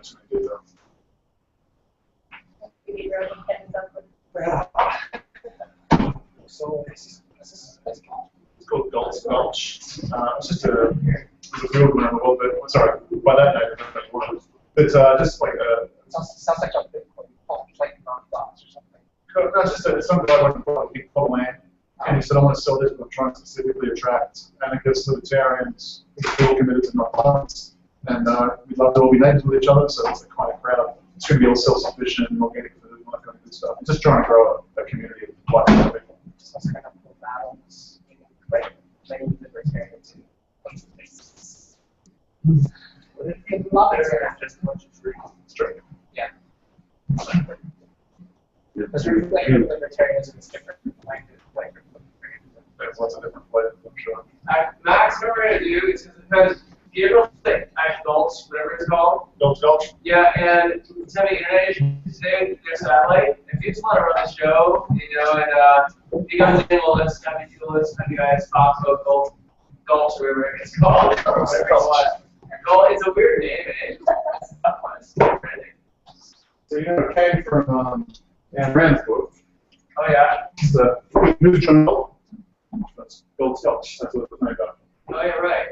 too many details. So it's called Galt's Gulch. It's just a field around the world, but sorry, by that name, I don't know what it is. But just like a. Sounds like a Bitcoin, like non-dots or something. No, it's just some guy went for a big plot of land, and he said, I want to sell this, but I'm trying to specifically attract anarchists, libertarians, people committed to non-violence, and we'd love to all be neighbors with each other, so it's the kind of crowd. It's going to be all self-sufficient and organic food and all that kind of good stuff. Just trying to grow a community of like-minded people. So it's kind of cool balance, like libertarian too. In love is just a bunch of free. Straight. Yeah. Because libertarianism is different from flavor. There's lots of different flavors, I'm sure. Max, what we're going to do is because Gabriel Sheare, Gulch, whatever it's called. Gulch Gulch? Yeah, and he's having internet issues today with their satellite. If you just want to run the show, you know, and he comes in, we'll let you guys talk about Gulch, or whatever it's called. It's a weird name, and it's a tough one. It's so you know, it came from Anne Rand's book. Oh, yeah? So, who's John Gulch? That's Gulch Gulch. That's what it was named after. Oh, yeah, right.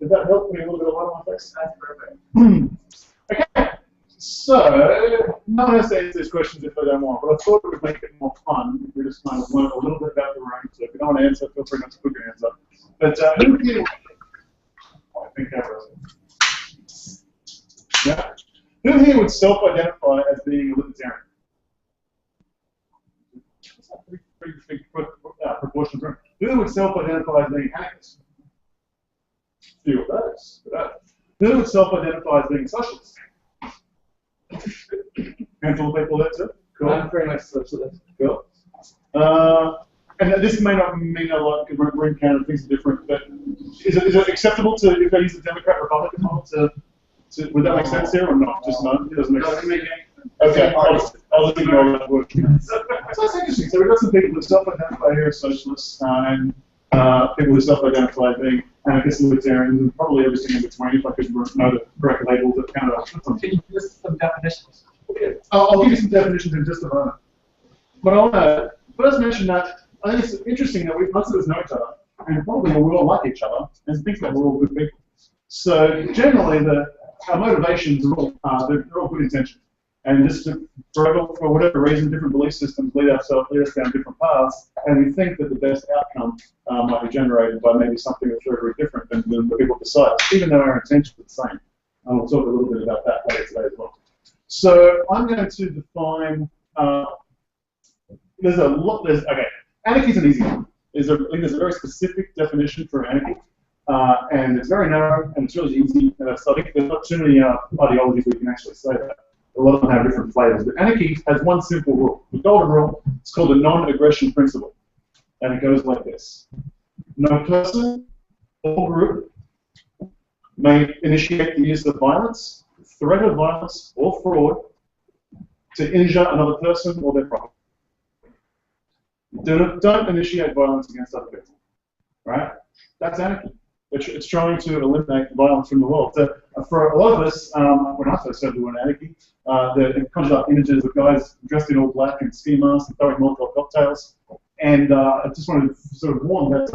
Did that help me a little bit of light on my face? That's perfect. Okay. So, no one has to answer these questions if they don't want, but I thought it would make it more fun if we just kind of learn a little bit about the room. So if you don't want to answer, feel free not to put your hands up. But who here? I think Gabriel. Yeah. Who here would self-identify as being a libertarian? That's a pretty big proportion of the room. Who would self-identify as being anarchist? Few of those. Who would self-identify as being socialist? Handful of people there too. Cool. I'm very much socialist. Cool. And this may not mean a lot because we're in Canada, things are different, but is it acceptable to, if they use the Democrat-Republican model, would that make sense here or not? Just no? It doesn't make sense. Okay, I'll just ignore that word. So that's interesting. So we've got some people who self-identify here as socialists and people who self-identify as being anarchist libertarians and probably everything in between, if I could know the correct labels that Canada. Can you list some definitions? Okay. I'll give you some definitions in just a moment. But I want to first mention that I think it's interesting that most of us know each other, and probably we all like each other, and think that we're all good people. So generally, our motivations are all they're all good intentions, and just for whatever reason, different belief systems lead us down different paths, and we think that the best outcome might be generated by maybe something that's very, very different than the people decide, even though our intentions are the same. And we'll talk a little bit about that later today as well. So I'm going to define. Okay. Anarchy is an easy one. There's a very specific definition for anarchy, and it's very narrow and it's really easy. So I think there's not too many ideologies we can actually say that. A lot of them have different flavors. But anarchy has one simple rule. The golden rule. It's called the non-aggression principle, and it goes like this: no person or group may initiate the use of violence, threat of violence, or fraud to injure another person or their property. Don't initiate violence against other people, right? That's anarchy. It's trying to eliminate violence from the world. So for a lot of us, when I first heard the word anarchy, it conjured up images of guys dressed in all black and ski masks and throwing Molotov cocktails. And I just wanted to sort of warn that,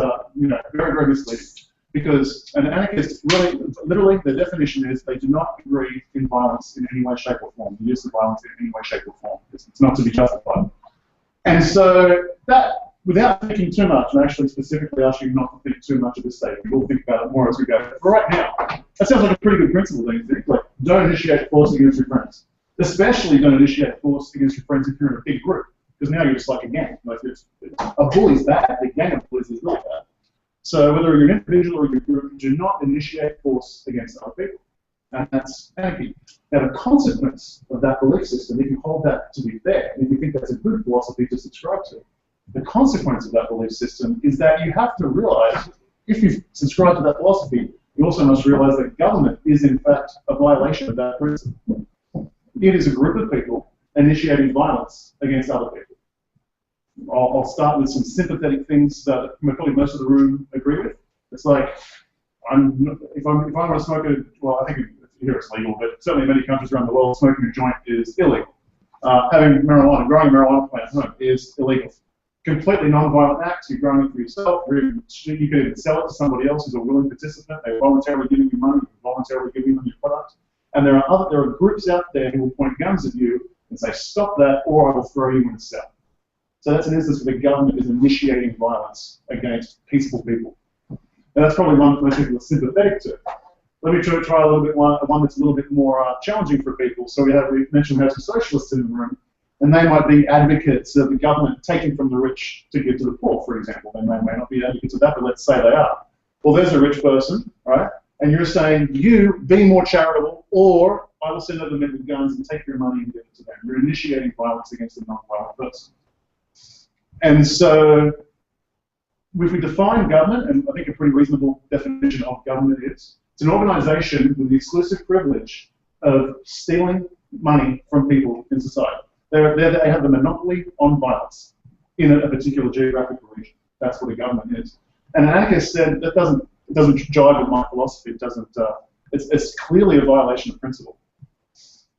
very, very misleading. Because an anarchist, really, literally, the definition is they do not agree in violence in any way, shape, or form. The use of violence in any way, shape, or form. It's not to be justified. And so that, without thinking too much, and actually specifically asking you not to think too much at this stage, we'll think about it more as we go. But for right now, that sounds like a pretty good principle, don't you think? Like, don't initiate force against your friends. Especially don't initiate force against your friends if you're in a big group, because now you're just like a gang. Like, a bully's bad, a gang of bullies is really bad. So whether you're an individual or you're a group, do not initiate force against other people. And that's anarchy. Now, the consequence of that belief system, if you hold that to be fair, and if you think that's a good philosophy to subscribe to, the consequence of that belief system is that you have to realize, if you subscribe to that philosophy, you also must realize that government is, in fact, a violation of that principle. It is a group of people initiating violence against other people. I'll start with some sympathetic things that probably most of the room agree with. It's like, if I want to smoke I think here it's legal, but certainly in many countries around the world, smoking a joint is illegal. Having marijuana, growing a marijuana plant at home is illegal. Completely non-violent acts. You're growing it for yourself. You can even sell it to somebody else who's a willing participant. They're voluntarily giving you money, voluntarily giving them your product. And there are groups out there who will point guns at you and say, "Stop that, or I will throw you in the cell." So that's an instance where the government is initiating violence against peaceful people. And that's probably one that most people are sympathetic to. Let me try a little bit one that's a little bit more challenging for people. So we mentioned we have some socialists in the room, and they might be advocates of the government taking from the rich to give to the poor, for example. They may not be advocates of that, but let's say they are. Well, there's a rich person, right? And you're saying, you be more charitable, or I will send other men with guns and take your money and give it to them. You're initiating violence against a non-violent person. And so, if we define government, and I think a pretty reasonable definition of government is, it's an organization with the exclusive privilege of stealing money from people in society. They have the monopoly on violence in a particular geographical region. That's what a government is. And an anarchist said that doesn't jive with my philosophy. It doesn't. It's clearly a violation of principle.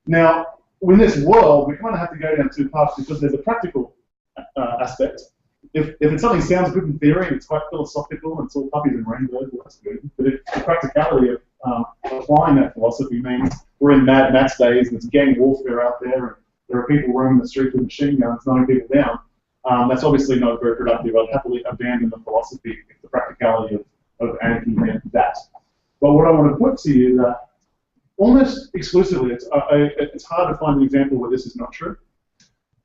Now, in this world, we kind of have to go down two paths because there's a practical aspect. If something sounds good in theory and it's quite philosophical and it's all puppies and rainbows, well, that's good. But if the practicality of applying that philosophy means we're in Mad Max days and it's gang warfare out there and there are people roaming the streets with machine guns, knocking people down, that's obviously not very productive. I'd happily abandon the philosophy if the practicality of anarchy meant that. But what I want to put to you is that almost exclusively, it's hard to find an example where this is not true,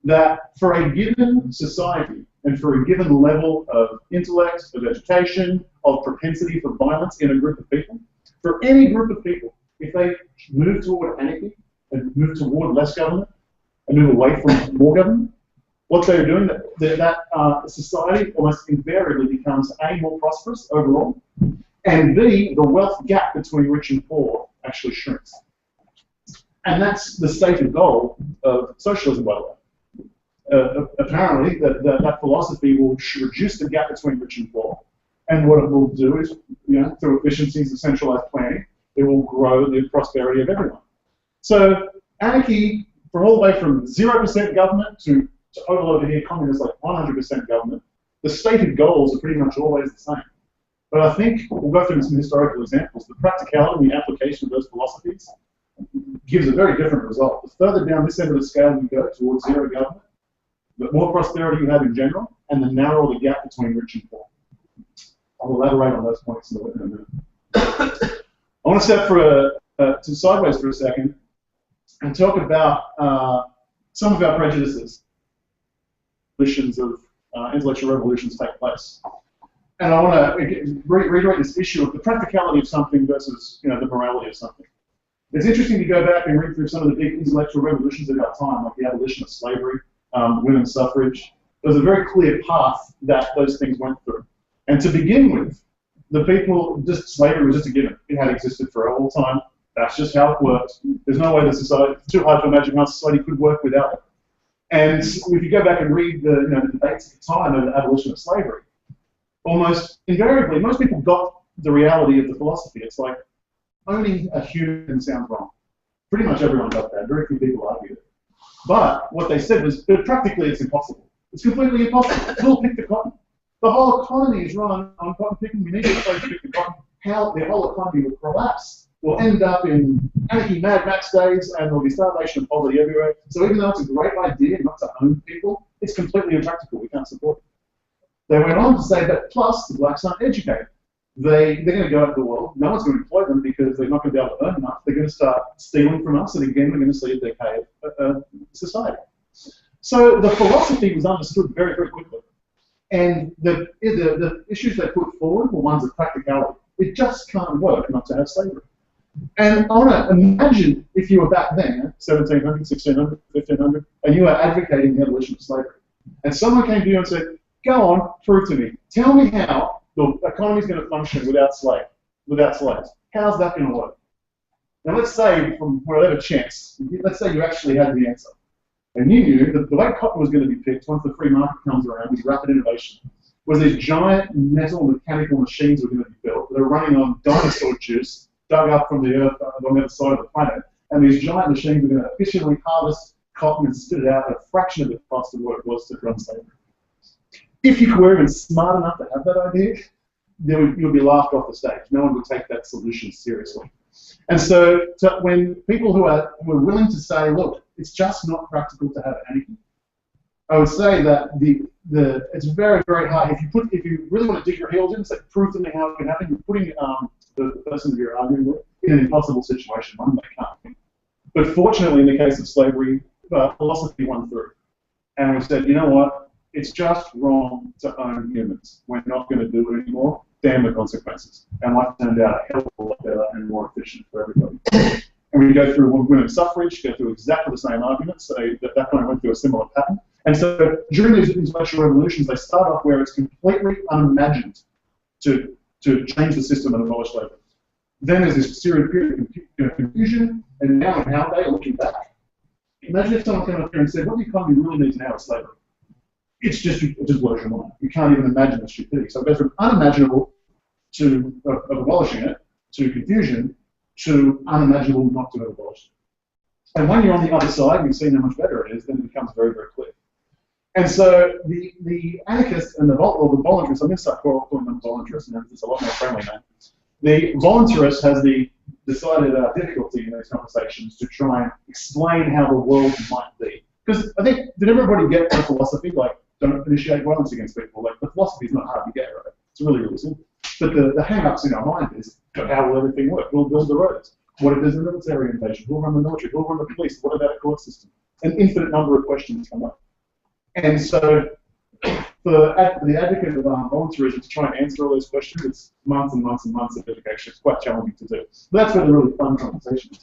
that for a given society and for a given level of intellect, of education, of propensity for violence in a group of people, for any group of people, if they move toward anarchy and move toward less government and move away from more government, what they're doing, that society almost invariably becomes A, more prosperous overall, and B, the wealth gap between rich and poor actually shrinks. And that's the stated goal of socialism, by the way. Apparently, that philosophy will reduce the gap between rich and poor. And what it will do is, through efficiencies of centralized planning, it will grow the prosperity of everyone. So anarchy, from all the way from 0% government to over here, communists like 100% government, the stated goals are pretty much always the same. But I think we'll go through some historical examples. The practicality and the application of those philosophies gives a very different result. The further down this end of the scale you go towards zero government, the more prosperity you have in general, and the narrower the gap between rich and poor. I'll elaborate on those points in a minute. I want to step to sideways for a second and talk about some of our prejudices. Revolutions of intellectual revolutions take place. And I want to reiterate this issue of the practicality of something versus the morality of something. It's interesting to go back and read through some of the big intellectual revolutions of our time, like the abolition of slavery, women's suffrage. There's a very clear path that those things went through. And to begin with, the people, slavery was just a given. It had existed for all time. That's just how it worked. There's no way that society, it's too hard to imagine how society could work without it. And if you go back and read the debates at the time of the abolition of slavery, almost invariably, most people got the reality of the philosophy. It's like, owning a human sounds wrong. Pretty much everyone got that. Very few people argued it. But what they said was, practically it's impossible. It's completely impossible. We'll pick the cotton. The whole economy is run on cotton picking. We need to pick the cotton. How the whole economy will collapse. We'll end up in anarchy, Mad Max days, and there'll be starvation and poverty everywhere. So even though it's a great idea not to own people, it's completely impractical. We can't support it. They went on to say that plus the blacks aren't educated. They're going to go out to the world. No one's going to employ them because they're not going to be able to earn enough. They're going to start stealing from us, and again, we're going to see a decay of society. So the philosophy was understood very, very quickly. And the issues they put forward were ones of practicality. It just can't work not to have slavery. And I want to imagine if you were back then, 1700, 1600, 1500, and you were advocating the abolition of slavery. And someone came to you and said, go on, prove to me. Tell me how the economy is going to function without slaves. How's that going to work? Now let's say, from whatever chance, let's say you actually had the answer. And you knew that the way cotton was going to be picked once the free market comes around with rapid innovation was these giant metal mechanical machines were going to be built that are running on dinosaur juice dug up from the earth on the other side of the planet, and these giant machines are going to efficiently harvest cotton and spit it out at a fraction of the cost of what it was to run slavery. If you were even smart enough to have that idea, you'll be laughed off the stage. No one would take that solution seriously. And so when people who are willing to say, look, it's just not practical to have anarchy, I would say that it's very, very hard. If you really want to dig your heels in, say, prove to me how it can happen, you're putting the person that you're arguing with in an impossible situation, one they can't. But fortunately, in the case of slavery, philosophy won through. And we said, you know what? It's just wrong to own humans. We're not going to do it anymore. Damn the consequences. And life turned out a hell of a lot better and more efficient for everybody. And we go through women's suffrage, go through exactly the same arguments. So that kind of went through a similar pattern. And so during these intellectual revolutions, they start off where it's completely unimagined to change the system and abolish slavery. Then there's this period of confusion, and now nowadays, looking back, imagine if someone came up here and said, what the economy really needs now is slavery. It just blows your mind. You can't even imagine the stupidity. So it goes from unimaginable to abolishing it, to confusion, to unimaginable not to have abolished it. And when you're on the other side and you've seen how much better it is, then it becomes very, very clear. And so the anarchists and the voluntarists, I'm going to start calling them voluntarists, and it's a lot more friendly now. The voluntarist has the decided difficulty in these conversations to try and explain how the world might be. Because I think, did everybody get the philosophy, like, don't initiate violence against people? Like, the philosophy is not hard to get, right? It's really, really simple. But the hang-ups in our mind is, how will everything work? We'll build the roads. What if there's a military invasion? Who'll run the military? Who'll run the police? What about a court system? An infinite number of questions come up. And so, for the advocate of voluntarism to try and answer all those questions, it's months and months and months of dedication. It's quite challenging to do. But that's where the really fun conversation is.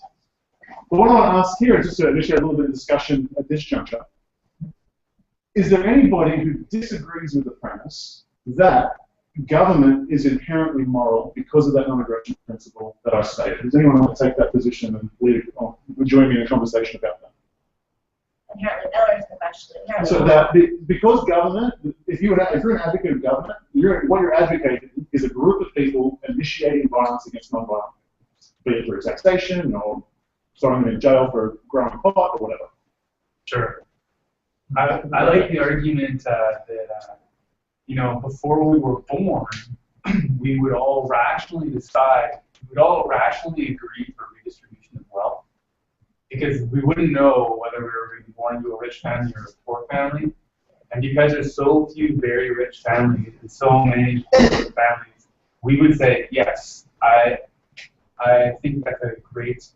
But what I want to ask here is just to initiate a little bit of discussion at this juncture. Is there anybody who disagrees with the premise that government is inherently moral because of that non-aggression principle that I stated? Does anyone want to take that position and join me in a conversation about that? Inherently, no, is the question. So that because government, if you're an advocate of government, what you're advocating is a group of people initiating violence against non-violent people, be it through taxation or throwing them in jail for growing pot or whatever. Sure. I like the argument that you know, before we were born, we would all rationally decide, we would all rationally agree for redistribution of wealth, because we wouldn't know whether we were going to be born into a rich family or a poor family. And because there's so few very rich families and so many poor families, we would say, yes, I think that's a great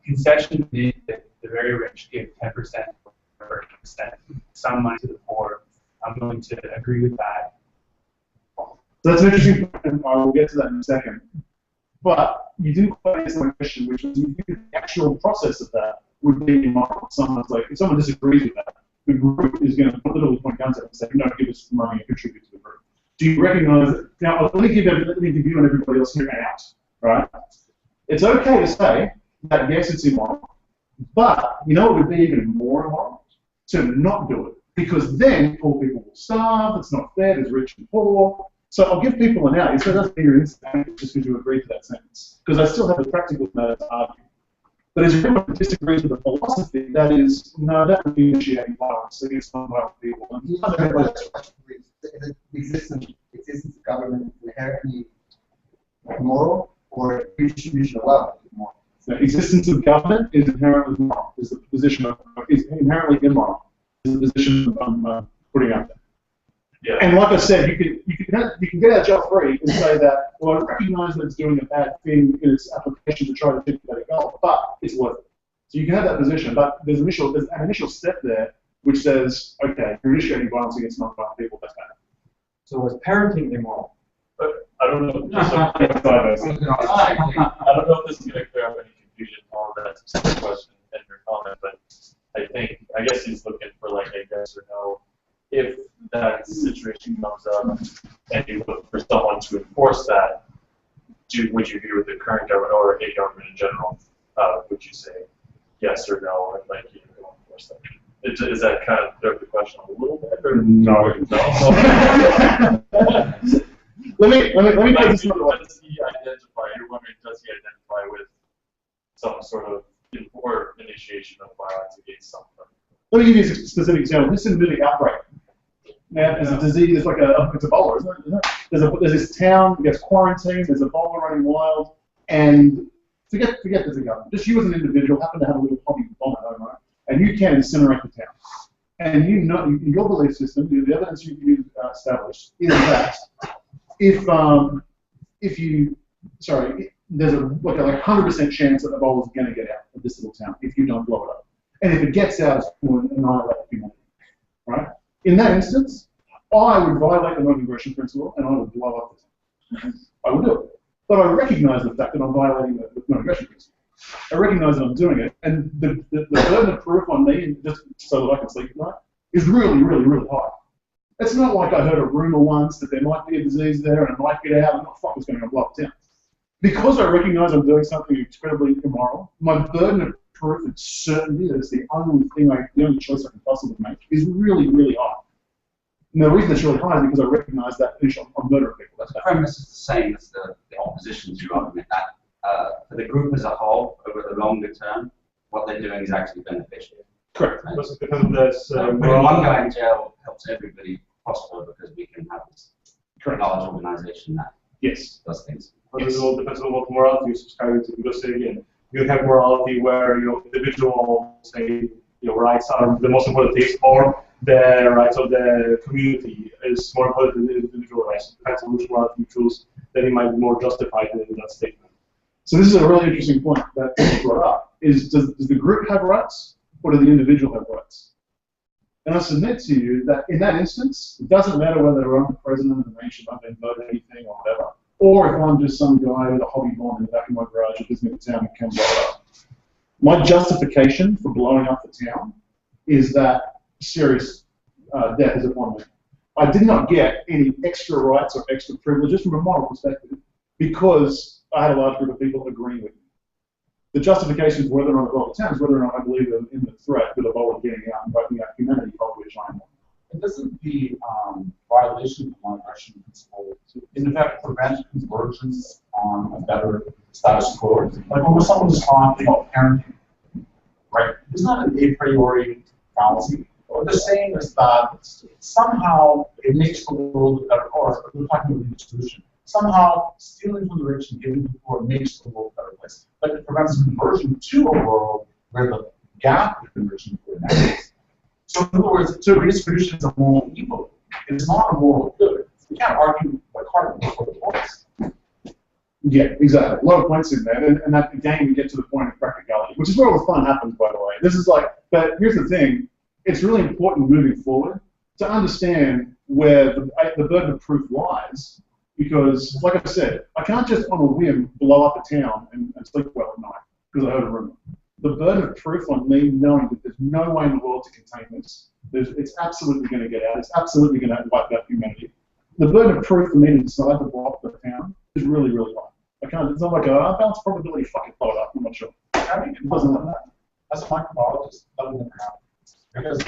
concession that the very rich give 10% or 30%, some money to the poor. I'm going to agree with that. So that's an interesting point, and I will get to that in a second. But you didn't quite answer my question, which was the actual process of that would be immoral. Someone's like, if someone disagrees with that, the group is going to literally point guns at them and say, no, give us money and contribute to the group. Do you recognize it? Now, let me give you and everybody else here out, right? It's okay to say that, yes, it's immoral, but you know what would be even more immoral? To not do it. Because then poor people will starve, it's not fair, there's rich and poor. So I'll give people an out. So it doesn't mean you're instant just because you agree to that sentence. Because I still have a practical matter to argue. But as everyone disagrees with the philosophy, that is, no, that would be initiating violence against non-violent people. And the existence of government is inherently moral, or redistribution of wealth is moral? The existence of government is inherently moral, is the position of, is inherently immoral, is the position I'm putting out there. Yeah. And like I said, you can get out of jail free and say that, well, I recognize that it's doing a bad thing in its application to try to achieve a better goal, but it's worth it. So you can have that position, but there's an initial step there which says, okay, you're initiating violence against non-violent people, that's bad. So is parenting immoral? But I don't know. I don't know if this is going to clear up any confusion on that specific question in your comment, but I guess he's looking for like a yes or no. If that situation comes up and you look for someone to enforce that, would you agree with the current government or a government in general? Would you say yes or no, and like you don't enforce that? Is that kind of clear up the question a little bit? Or No. No. Let me put this another way. Does he identify you're wondering, does he identify with some sort of or initiation of violence against someone? Let me give you a specific example. This is a big outbreak. Now, there's a disease, it's like it's Ebola, isn't it? There's this town that gets quarantined, there's Ebola running wild, and forget there's a government. Just you as an individual happen to have a little hobby bomb at home, right? And you can incinerate the town. And you know, in your belief system, the evidence you've established is that if there's a 100% chance that Ebola is going to get out of this little town if you don't blow it up. And if it gets out, it's going to annihilate humanity, right? In that instance, I would violate the non-aggression principle and I would blow up the town. I would do it. But I recognize the fact that I'm violating the non-aggression principle. I recognize that I'm doing it, and the burden of proof on me, just so that I can sleep at night, is really, really, really high. It's not like I heard a rumor once that there might be a disease there and it might get out and what the fuck is going to blow up town. Because I recognize I'm doing something incredibly immoral, my burden of proof and certainty that it's the only choice I can possibly make is really, really high. And the reason it's really high is because I recognize that I'm murdering people. That's the premise is the same as the opposition to your argument, that for the group as a whole, over the longer term, what they're doing is actually beneficial. Correct. Because of this, when one guy in jail helps everybody prosper because we can have this large organization that does things. But it all depends on what morality you're subscribing to. Because again, you have morality where individual, say, rights are the most important things, or the rights of the community is more important than the individual rights. It depends on which morality you choose, then it might be more justified in that statement. So this is a really interesting point that you brought up. Does the group have rights, or does the individual have rights? And I submit to you that in that instance, it doesn't matter whether I'm the president of the nation, I've been voted anything or whatever, or if I'm just some guy with a hobby bomb in the back of my garage that lives in the town and can blow it up. My justification for blowing up the town is that serious death is upon me. I did not get any extra rights or extra privileges from a moral perspective because I had a large group of people agreeing with me. The justification for whether or not I blow the town is whether or not I believe in the threat that Ebola getting out and wiping out humanity, of which I am one. And doesn't the violation of the non-aggression principle, in effect, prevent convergence on a better status quo? Like when someone is talking about parenting, right? It's not an a priori fallacy. What they're saying is that somehow it makes the world a better, or we're talking about the solution. Somehow stealing from the rich and giving to the poor makes the world a better place. But it prevents conversion to a world where the gap between rich and poor narrows. So in other words, so redistribution is a moral evil. It is not a moral good. We can't argue by carbon before the points. Yeah, exactly. A lot of points in there, and that again we get to the point of practicality, which is where all the fun happens, by the way. This is like, but here's the thing: it's really important moving forward to understand where the burden of proof lies, because, like I said, I can't just on a whim blow up a town and sleep well at night because I heard a rumor. The burden of proof on me knowing that there's no way in the world to contain this, it's absolutely going to get out, it's absolutely going to wipe out humanity. The burden of proof for me to decide to blow up the town is really, really high. I can't, it's not like a balance probability fucking blow it up, I'm not sure. I mean, it doesn't like that. As a microbiologist, that would never happen. Because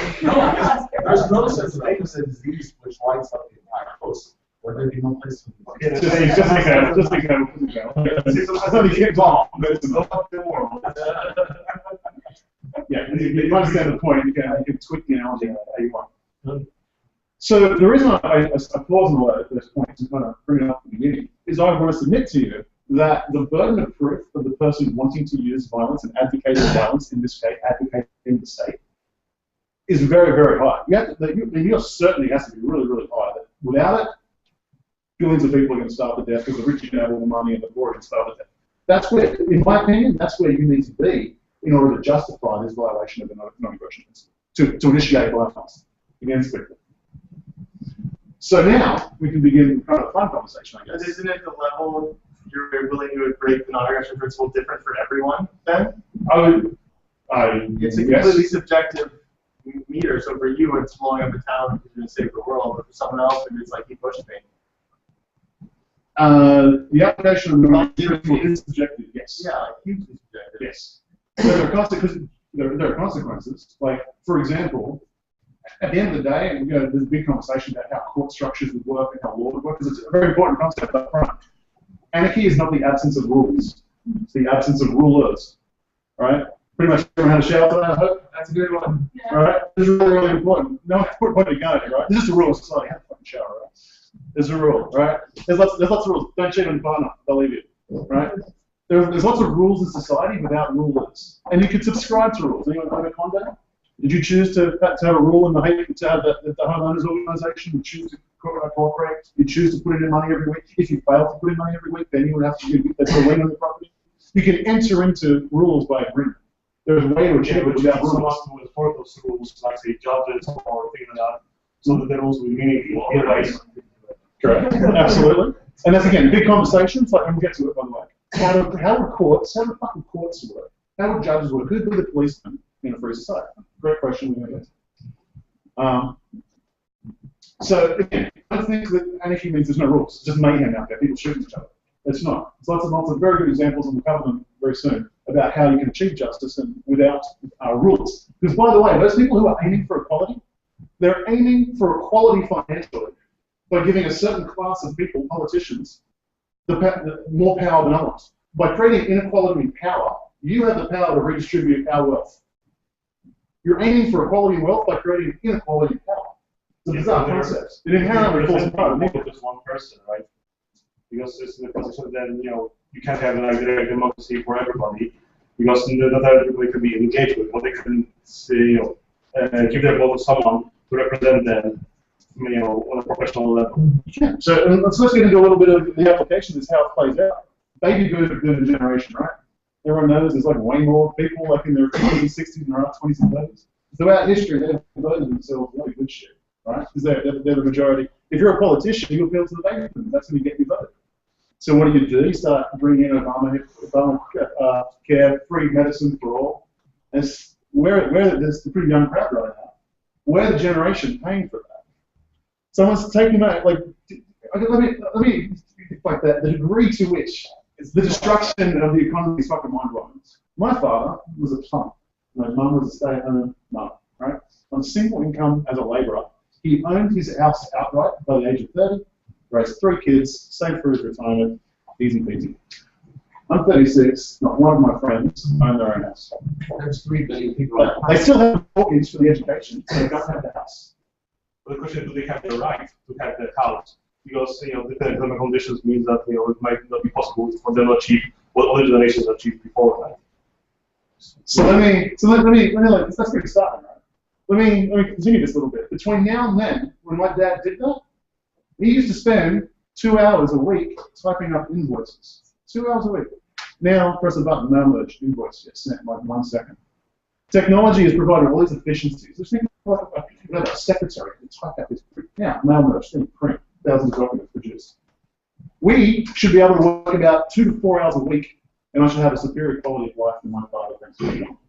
there's no such thing as a disease which lights up the entire coast. Where there'd be no place for the just an example. Somebody can't bomb, but it's not the world. Yeah, you understand the point. You can tweak the analogy how you want. So the reason I pause on those points and kind of bring it up at the beginning is I want to submit to you that the burden of proof of the person wanting to use violence and advocating violence, in this case, advocating the state, is very, very high. Your certainty has to be really, really high. That without it, billions of people are going to starve to death because the rich can have all the money and the poor can starve to death. That's where, in my opinion, that's where you need to be in order to justify this violation of the non-aggression principle, to initiate violence against people. So now we can begin kind of a fun conversation, I guess. But isn't it the level you're willing to break the non-aggression principle different for everyone then? It's a completely subjective meter. So for you, it's blowing up a town because you're going to save the world, but for someone else, maybe it's like he pushed me. The application of the non-aggression is subjective, yes. Yeah, like hugely subjective. Yes. So there are consequences. Like, for example, at the end of the day, there's a big conversation about how court structures would work and how law would work, because it's a very important concept up front. Anarchy is not the absence of rules. It's the absence of rulers. Right? Pretty much everyone had a shower today, I hope. That's a good one. Yeah. Right? This is really, really important. No one put a point of going, right? This is a rule of society. Have a fucking shower, right? There's a rule, right? There's lots of rules. Don't cheat on your partner. They'll leave you. Right? There's lots of rules in society without rulers. And you could subscribe to rules. Anyone own a condo? Did you choose to have a rule in the homeowners organization? You choose to cooperate? You choose to put in money every week? If you fail to put in money every week, then you would have to put a lien on the property. You can enter into rules by agreement. There's a way to achieve it without rules. Someone to enforce those rules, like say judges or things like that, so that the rules will be meaningful. Otherwise, correct. Absolutely. And that's again big conversations. Like, and we'll get to it by the way. How do fucking courts work? How do judges work? Who'd be the policeman in a free society? Great question. We're going to get. So again, I don't think that anarchy means there's no rules. It's just mayhem out there. People shooting each other. It's not. There's lots and lots of very good examples, and we'll cover them very soon, about how you can achieve justice and without rules. Because by the way, those people who are aiming for equality, they're aiming for equality financially by giving a certain class of people, politicians, the more power than others. By creating inequality in power, you have the power to redistribute our wealth. You're aiming for equality in wealth by creating inequality in power. It's a bizarre concept. It inherently falls apart. Just one person, right? Because it's in the position that you can't have like direct democracy for everybody, because not everybody can be engaged with. But they can say, give their vote to someone to represent them, on a professional level. Yeah. So let's get into a little bit of the application. Is how it plays out. Baby boomer generation, right? Everyone knows there's like way more people like in their 50s, 60s, and around 20s and 30s. Throughout history, they've voted themselves really good shit, right? Because they're the majority. If you're a politician, you appeal to the baby boomers. That's when you get your vote. So what do? You start bringing in Obamacare, free medicine for all. And there's a pretty young crowd right now. We're the generation paying for that. Someone's taking out, like, let me like that. The degree to which the destruction of the economy is fucking mind-blowing. My father was a plumber. My mum was a stay-at-home mum, right? On a single income as a labourer, he owned his house outright by the age of 30. Raised 3 kids, saved for his retirement, easy peasy. I'm 36, not one of my friends own their own house. There's 3 billion people. They still have a mortgage for the education, so they don't have the house. But the question is, do they have the right to have the house? Because the economic conditions means that it might not be possible for them to achieve what other generations achieved before that. So let me that's pretty starting, right? Let me continue this a little bit. Between now and then, when my dad did that, he used to spend 2 hours a week typing up invoices. 2 hours a week. Now, press a button, mail merge, invoice gets sent like 1 second. Technology has provided all these efficiencies. Just think about a secretary can type out this print. Now, mail merge, then print, thousands of documents produced. We should be able to work about 2 to 4 hours a week, and I should have a superior quality of life than my father, thanks to technology.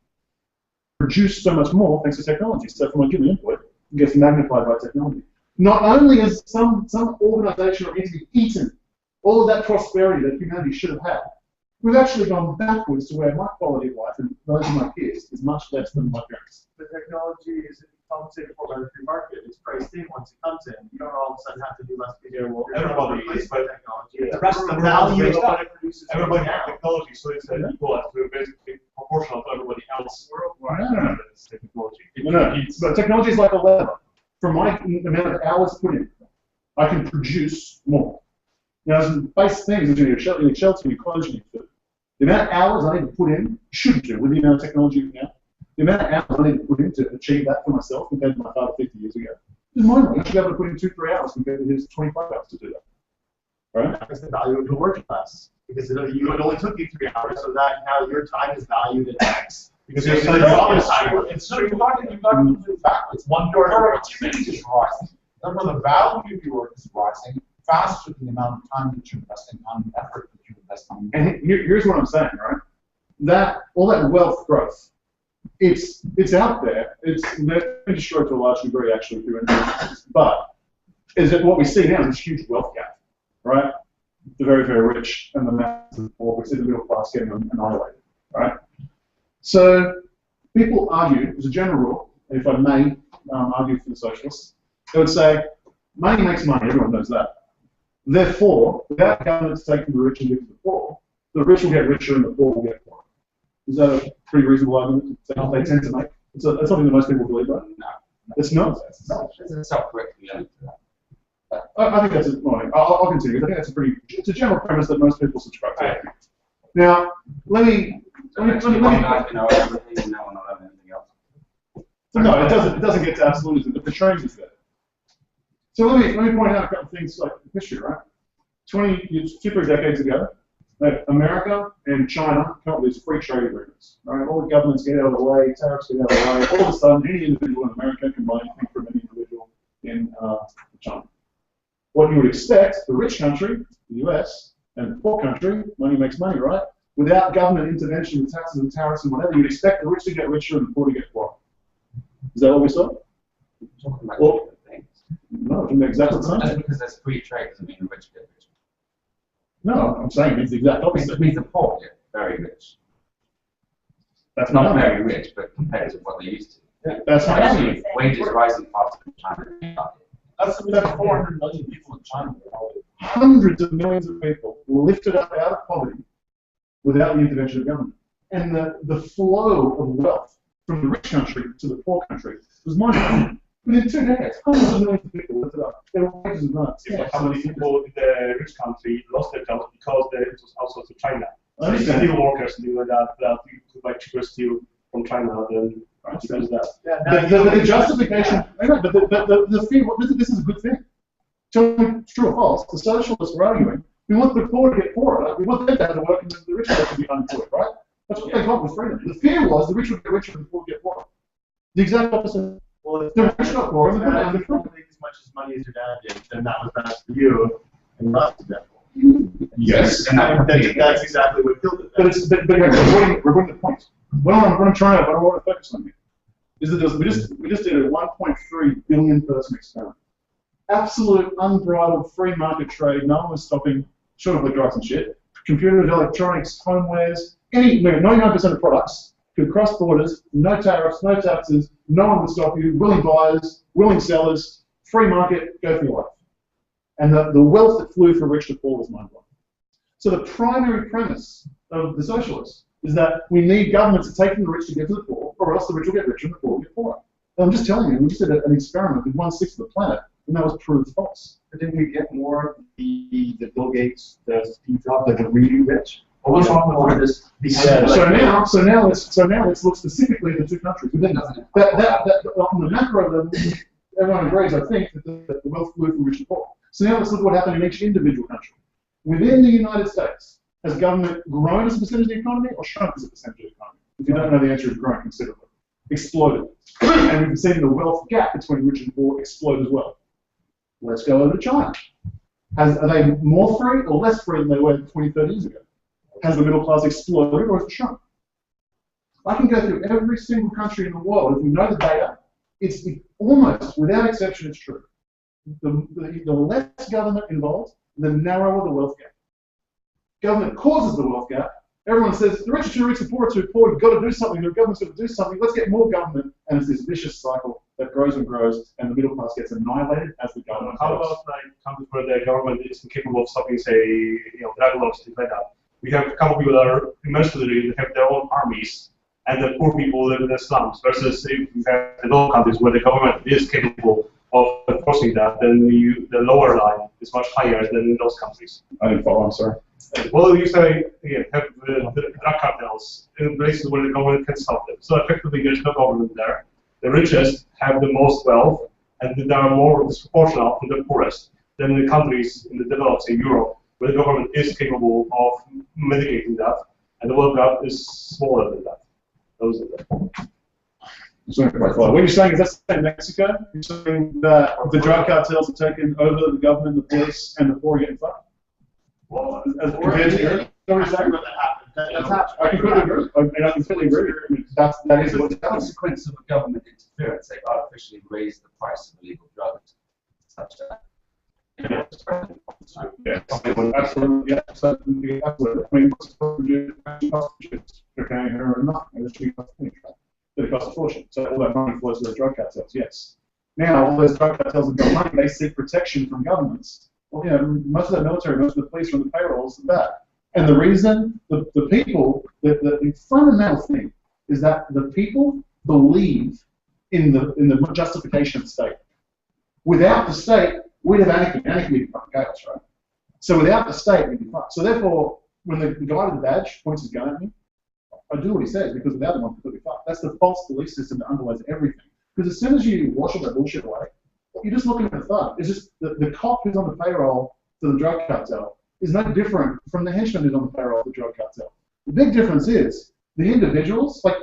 Produce so much more thanks to technology. So from a given input, it gets magnified by technology. Not only has some organization or entity eaten all of that prosperity that humanity should have had, we've actually gone backwards to where my quality of life and those of my peers is much less than my parents. The technology is compensated for by the free market. It's priced in once it comes in. You don't all of a sudden have to do less video. Well, everybody is by technology. The rest of the value is what it produces. everybody has technology, so it's equal as to basically proportional to everybody else. No. It's technology. No. But technology is like a lever. For my amount of hours put in, I can produce more. Now, there's some base things that you need shelter, you need clothes, you need food. The amount of hours I need to put in, should do with the amount of technology now. The amount of hours I need to put in to achieve that for myself compared to my father 50 years ago is mind-blowing. I should be able to put in 2-3 hours compared to his 25 hours to do that. Right? That's the value of the working class. Because it only took you 3 hours, so that now your time is valued at X. Because It's not you've got to do backwards. One productivity is rising. Therefore, the value of your work is rising faster than the amount of time that you're investing on effort that you invest on. And here's what I'm saying, right? All that wealth growth, it's out there. It's been destroyed to a large degree actually through investments. But what we see now is this huge wealth gap, right? The very, very rich and the massive poor. We see the middle class getting annihilated, right? So people argue, as a general rule, if I may argue for the socialists, they would say, money makes money, everyone knows that. Therefore, without governments taking the rich and giving to the poor, the rich will get richer and the poor will get poorer. Is that a pretty reasonable argument they tend to make? It's something that most people believe, right? No. It's not. It's a self-correcting element to that. I think that's I'll continue. I think that's it's a general premise that most people subscribe to. Now, let me. One guy can know everything and no one will know anything else. So no, it doesn't get to absolutism, but the change is there. So let me point out a couple of things like history, right? 2-3 decades ago, America and China come up with these free trade agreements. Right? All the governments get out of the way, tariffs get out of the way. All of a sudden, any individual in America can buy anything from any individual in China. What you would expect, the rich country, the US, and the poor country, money makes money, right? Without government intervention with taxes and tariffs and whatever, you'd expect the rich to get richer and the poor to get poorer. Is that what we saw? Talking about Well, different things. no, it's exactly the Just same. because there's free trade doesn't mean the rich get rich. No, I'm saying it's the exact opposite. It means the poor get very rich. That's Not not very rich, but compared to what they used to. Yeah, that's not Actually, wages rising faster in China. That's 400 million people in China. Hundreds of millions of people lifted up out of poverty without the intervention of government. And the flow of wealth from the rich country to the poor country was mind-blowing. Within 2 decades, hundreds of millions of people lifted up. Their wages and nuts. Yeah, how many people in the rich country lost their jobs because it was outsourced to China? I understand. Steel workers and things like that you could buy cheaper steel from China than because that. The justification, but the fear, this is a good thing. Tell me true or false. The socialists were arguing, we want the poor to get poorer. Right? We want them to have to work and the rich to be unemployed, right? That's what they got with freedom. The fear was the rich would get richer and the poor would get poorer. The exact opposite. Well, if The rich got poorer and the poor got you richer. don't make as much as money as your dad did, then that was bad for you, and not to them. Yes. And That's exactly what killed it. But we're going to the point. What I want to focus on here is that we just did a 1.3 billion person experiment. Absolute unbridled free market trade. No one was stopping, short of the drugs and shit. Computers, electronics, homewares, 99% of products could cross borders, no tariffs, no taxes, no one would stop you, willing buyers, willing sellers, free market, go for your life. And the wealth that flew from rich to poor was mind-blowing. So the primary premise of the socialists is that we need governments to take from the rich to give to the poor, or else the rich will get richer and the poor will get poorer. And I'm just telling you, we just did an experiment with 1/6 of the planet, and that was proved false. But didn't we get more of the Bill Gates, the Steve Jobs, like the really rich? Well, what's wrong with all this? So now let's look specifically at the two countries. Within that on the macro level, everyone agrees, I think, that the wealth flew from rich to poor. So now let's look at what happened in each individual country. Within the United States, has government grown as a percentage of the economy or shrunk as a percentage of the economy? If you don't know, the answer is grown considerably. Exploded. And we've seen the wealth gap between rich and poor explode as well. Let's go over to China. Are they more free or less free than they were 20, 30 years ago? Has the middle class exploded or has it shrunk? I can go through every single country in the world. If we know the data, it's almost, without exception, it's true. The less government involved, the narrower the wealth gap. Government causes the wealth gap. Everyone says, the rich are too rich, the poor are too poor, you've got to do something, the government's got to do something, let's get more government. And it's this vicious cycle that grows and grows, and the middle class gets annihilated as the government How grows. about like countries where the government is incapable of stopping, say, drug laws, things like that? We have a couple of people that are immensely, they have their own armies, and the poor people live in the slums, versus if you have developed countries where the government is capable of enforcing that, then the lower line is much higher than in those countries. I didn't follow, I'm sorry. Well, you say, again, have the drug cartels in places where the government can stop them. So effectively, there's no government there. The richest have the most wealth, and they are more disproportional from the poorest than the countries in the developed, say Europe, where the government is capable of mitigating that, and the wealth gap is smaller than that. Those are the What you're saying is that's in Mexico? You're saying that the drug cartels have taken over the government, the police, and the poor are getting fucked? well, As compared to Europe? That's happened. I completely agree. I completely agree. That is As what's a consequence of government interference, they've artificially raised the price of illegal drugs such that. Yeah, absolutely. Yeah, absolutely. I mean, what's cocaine, heroin, nothing. It costs a fortune. So all that money flows to the drug cartels, yes. Now, all those drug cartels have got money, they seek protection from governments. Well, most of the military, most of the police are on the payrolls of that. And the reason, the people, the fundamental thing is that the people believe in the justification of the state. Without the state, we'd have anarchy. Anarchy would be fucking chaos, right? So without the state, we'd be fucked. So therefore, when the guy with the badge points his gun at me, I do what he says, because without them, I'm completely fucked. That's the false belief system that underlies everything. Because as soon as you wash all that bullshit away, you're just looking at the thug. It's just the cop who's on the payroll to the drug cartel is no different from the henchman who's on the payroll to the drug cartel. The big difference is the individuals, like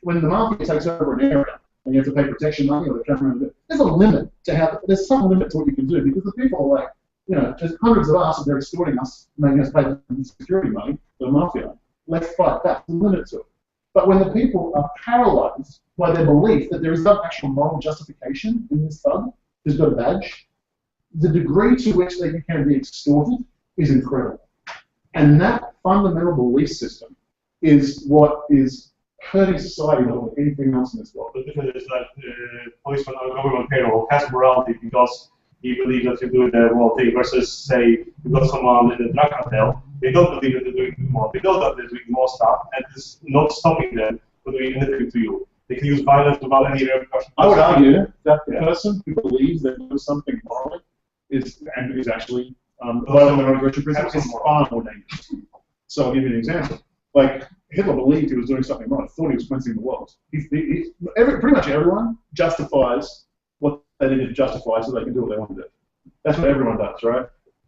when the mafia takes over an area and you have to pay protection money or the camera, there's a limit to how, there's some limit to what you can do, because the people are like, there's hundreds of us and they're extorting us, making us pay security money for the mafia. Let's fight that. There's a limit to it. But when the people are paralyzed by their belief that there is no actual moral justification in this thug who's got a badge, the degree to which they can be extorted is incredible. And that fundamental belief system is what is hurting society more than anything else in this world. The difference is that policemen on government payroll has morality because he believes that he's doing the wrong thing, versus, say, you got someone in the drug cartel, they don't believe that they're doing more. They know that they're doing more stuff, and it's not stopping them from doing anything to you. They can use violence without any repercussions. I would argue that the person who believes that there's something morally is actually violating the non-aggression principle is far more dangerous. So I'll give you an example. Like, Hitler believed he was doing something wrong. Thought he was cleansing the world. Pretty much everyone justifies what they need to justify so they can do what they want to do. That's what everyone does, right?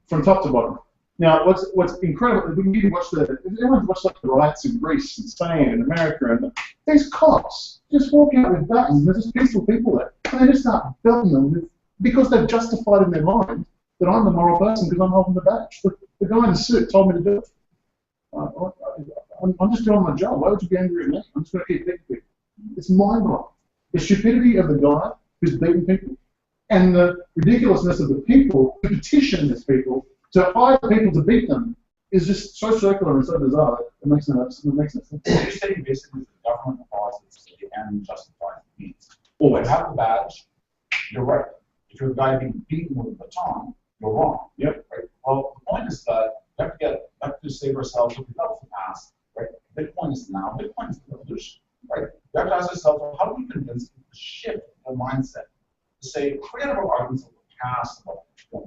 From top to bottom. Now, what's incredible, when you watch everyone's watched like the riots in Greece and Spain and America, and these cops just walk out with guns, and there's just peaceful people there, and they just start belting them because they've justified in their mind that I'm the moral person because I'm holding the badge. The guy in the suit told me to do it. I'm just doing my job. Why would you be angry at me? I'm just going to keep beating people. It's mind-blowing. The stupidity of the guy who's beating people and the ridiculousness of the people who petition these people to hire people to beat them is just so circular and so bizarre that it makes no sense. You're saying basically the government pauses and justifies the means. Always. If you have the badge, you're right. If you're a guy being beaten with a baton, you're wrong. Yep. Right? Well, the point is that we have to save ourselves with the past. Right? Bitcoin is now. Bitcoin is the revolution. Right? We have to ask ourselves, well, how do we convince people to shift their mindset to say critical arguments of the past about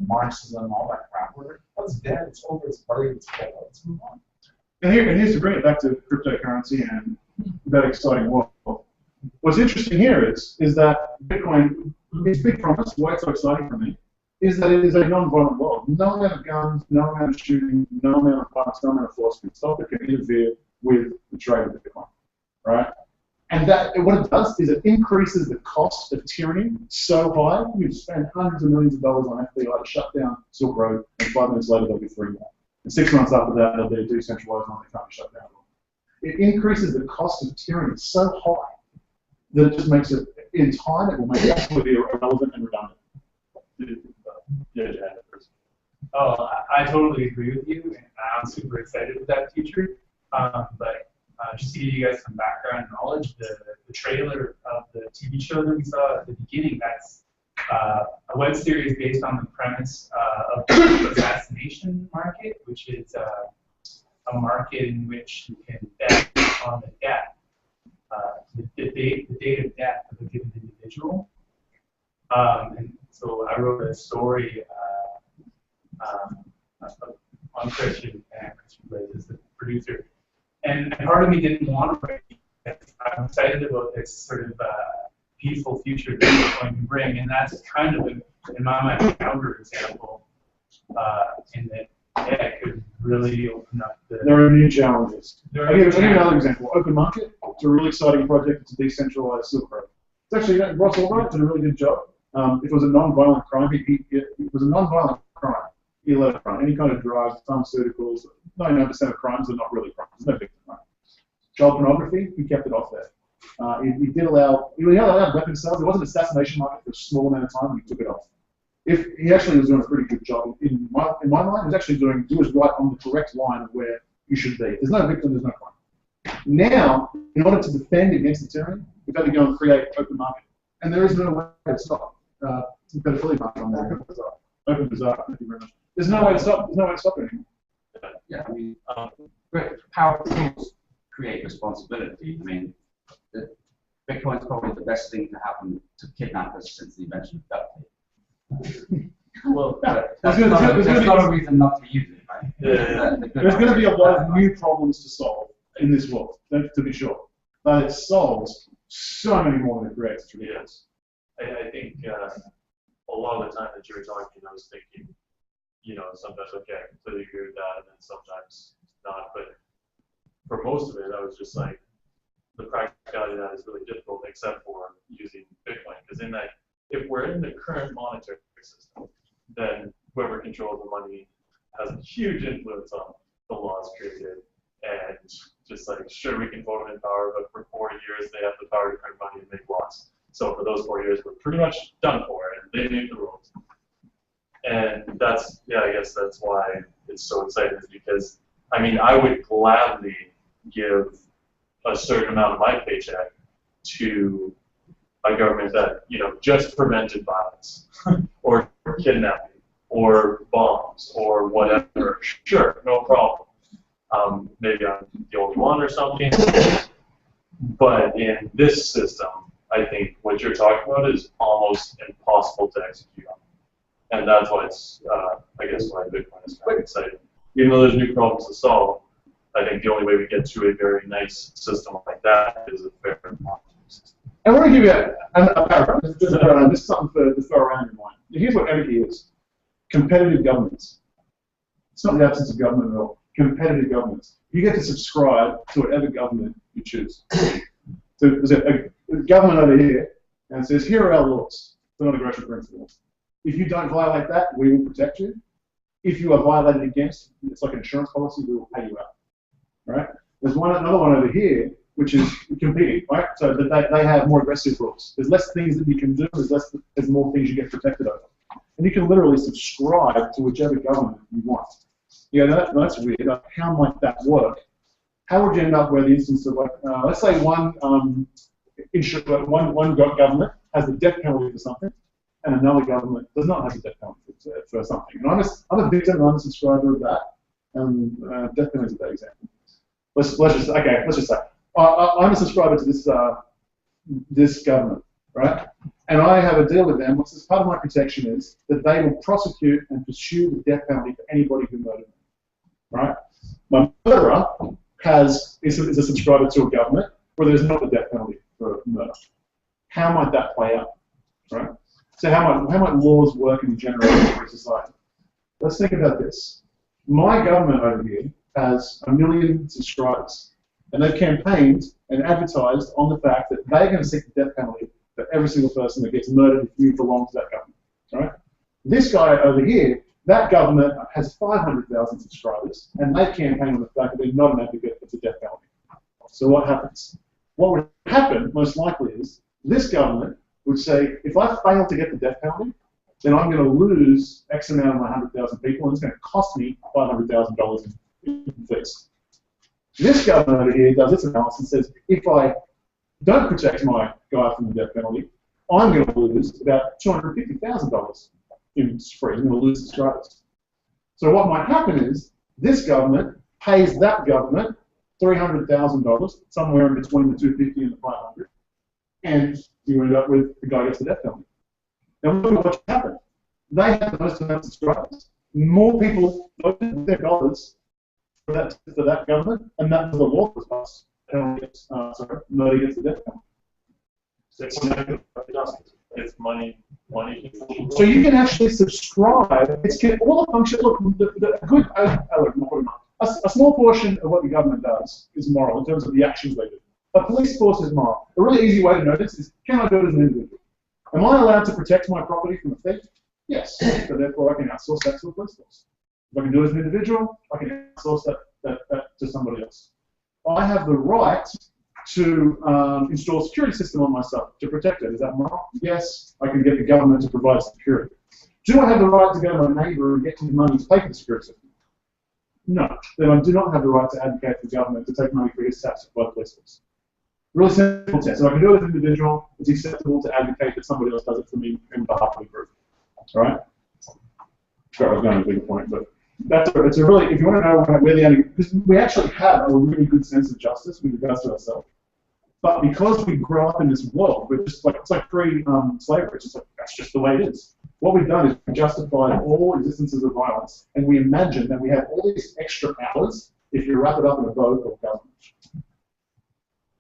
Marxism and all that crap? What's dead? It's over. It's buried. It's dead. Let's move on. And here's to bring it back to cryptocurrency and that exciting world. What's interesting here is that Bitcoin, its big promise, why it's so exciting for me, is that it is a non-violent world. No amount of guns, no amount of shooting, no amount of violence, no amount of force can stop it, can interfere with the trade of Bitcoin, right? And what it does is it increases the cost of tyranny so high, you spend hundreds of millions of dollars on FBI to shut down Silk Road, and 5 minutes later there'll be 3 more. And 6 months after that, there'll be a decentralized one that can't be shut down. It increases the cost of tyranny so high that it just makes it, in time, it will make it absolutely irrelevant and redundant. I totally agree with you, and I'm super excited with that feature. But just to give you guys some background knowledge, the trailer of the TV show that we saw at the beginning, that's a web series based on the premise of the assassination market, which is a market in which you can bet on the death, the date of death of a given individual. And so I wrote a story on Christian, and Christian Blaze is the producer. And part of me didn't want to write it. I'm excited about this sort of peaceful future that Bitcoin can bring, and that's kind of, in my mind, a counter-example in that, it could really open up the... There are new challenges. I'll give you another example. Open Market, it's a really exciting project. It's a decentralized Silk Road. It's actually, Ross Albright did a really good job. It was a non-violent crime. It was a non-violent crime. Illegal crime. Any kind of drugs, pharmaceuticals, 99% of crimes are not really crimes. There's no victim, right? Child pornography, he kept it off there. He did allow, he allowed weapon sales. It wasn't an assassination market for a small amount of time, and he took it off. He actually was doing a pretty good job. In my mind, he was right on the correct line of where you should be. There's no victim, there's no crime. Now, in order to defend against the tyranny, we've had to go and create Open Market. And there is no way to stop the pedophilia market on there. Open Bazaar, thank you very much. There's no way to stop. There's no way to stop it anymore. Yeah, I mean, power tools create responsibility. I mean, Bitcoin's probably the best thing to happen to kidnappers since the invention of duct tape. Well, that's not a reason not to use it, right? There's going to be a lot of new problems to solve in this world, to be sure. But it solves so many more than it creates. Yes. I think a lot of the time that you were talking, I was thinking, sometimes, okay, I completely agree with that, and then sometimes not. But for most of it, I was just like, the practicality of that is really difficult, except for using Bitcoin. Because in that, if we're in the current monetary system, then whoever controls the money has a huge influence on the laws created. And just like, sure, we can vote them in power, but for 4 years, they have the power to print money and make laws. So for those 4 years, we're pretty much done for, and they make the rules. And that's, I guess that's why it's so exciting, is because, I mean, I would gladly give a certain amount of my paycheck to a government that, just prevented violence, or kidnapping, or bombs, or whatever. Sure, no problem. Maybe I'm the only one or something. But in this system, I think what you're talking about is almost impossible to execute on. And that's why it's, I guess, why Bitcoin is kind of exciting. Even though there's new problems to solve, I think the only way we get to a very nice system like that is a fair monetary system. I want to give you a paragraph. This is something to throw around your mind. Here's what Anarchy is. Competitive governments. It's not the absence of government at all. Competitive governments. You get to subscribe to whatever government you choose. So there's a government over here, and it says, here are our laws, the non-aggression principle. If you don't violate that, we will protect you. If you are violated against, it's like an insurance policy, we will pay you out. Right? There's another one over here, which is competing, right? So they have more aggressive rules. There's less things that you can do, there's more things you get protected over. And you can literally subscribe to whichever government you want. That's weird. How might that work? How would you end up where the instance of, let's say one government has the death penalty for something, and another government does not have the death penalty for something. And I'm a victim, and I'm a subscriber of that. And death penalty is a bad example. Let's just say I'm a subscriber to this government, right? And I have a deal with them. What's part of my protection is that they will prosecute and pursue the death penalty for anybody who murdered me, right? My murderer is a subscriber to a government where there's not a death penalty for murder. How might that play out, right? So how might laws work in general for society? Let's think about this. My government over here has 1 million subscribers, and they've campaigned and advertised on the fact that they're going to seek the death penalty for every single person that gets murdered if you belong to that government, right? This guy over here, that government has 500,000 subscribers, and they campaign on the fact that they're not an advocate for the death penalty. So what happens? What would happen, most likely, is this government would say, if I fail to get the death penalty, then I'm going to lose X amount of my 100,000 people, and it's going to cost me $500,000 in fees. This government over here does its analysis and says, if I don't protect my guy from the death penalty, I'm going to lose about $250,000 in free. I'm going to lose subscribers. So what might happen is this government pays that government $300,000, somewhere in between the 250 and the 500, and you end up with the guy gets the death penalty. Now look at what happened. They have the most amount of subscribers. More people voted their dollars for that government, and that was the law was passed. Murder against the death penalty. It's money. So you can actually subscribe. It's all the functions. Look, a small portion of what the government does is moral in terms of the actions they do. A police force is moral. A really easy way to know this is, can I do it as an individual? Am I allowed to protect my property from a thief? Yes. So therefore, I can outsource that to a police force. If I can do it as an individual, I can outsource that to somebody else. I have the right to install a security system on myself to protect it. Is that moral? Yes. I can get the government to provide security. Do I have the right to go to my neighbour and get him money to pay for the security system? No. Then I do not have the right to advocate for the government to take money for his tax by the police force. Really simple test. So I can do it as an individual. It's acceptable to advocate that somebody else does it for me on behalf of the group. All right? forgot I was going to a bigger point, but it's a really, if you want to know where the anarchy, because we actually have a really good sense of justice with regards to ourselves. But because we grow up in this world, we're just like, it's like pre-slavery. It's just like, that's just the way it is. What we've done is we justified all existences of violence, and we imagine that we have all these extra powers if you wrap it up in a vote of government.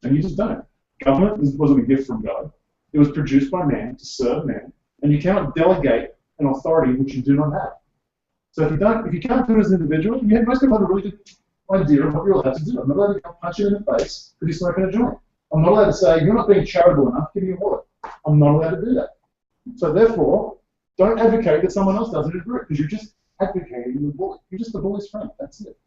And you just don't. Government wasn't a gift from God. It was produced by man to serve man, and you cannot delegate an authority which you do not have. So if you can't do it as an individual, most people have a really good idea of what you're allowed to do. I'm not allowed to punch you in the face because you're smoking a joint. I'm not allowed to say, you're not being charitable enough, give me a wallet. I'm not allowed to do that. So therefore, don't advocate that someone else does it in a group, because you're just advocating the bully. You're just the bully's friend, that's it.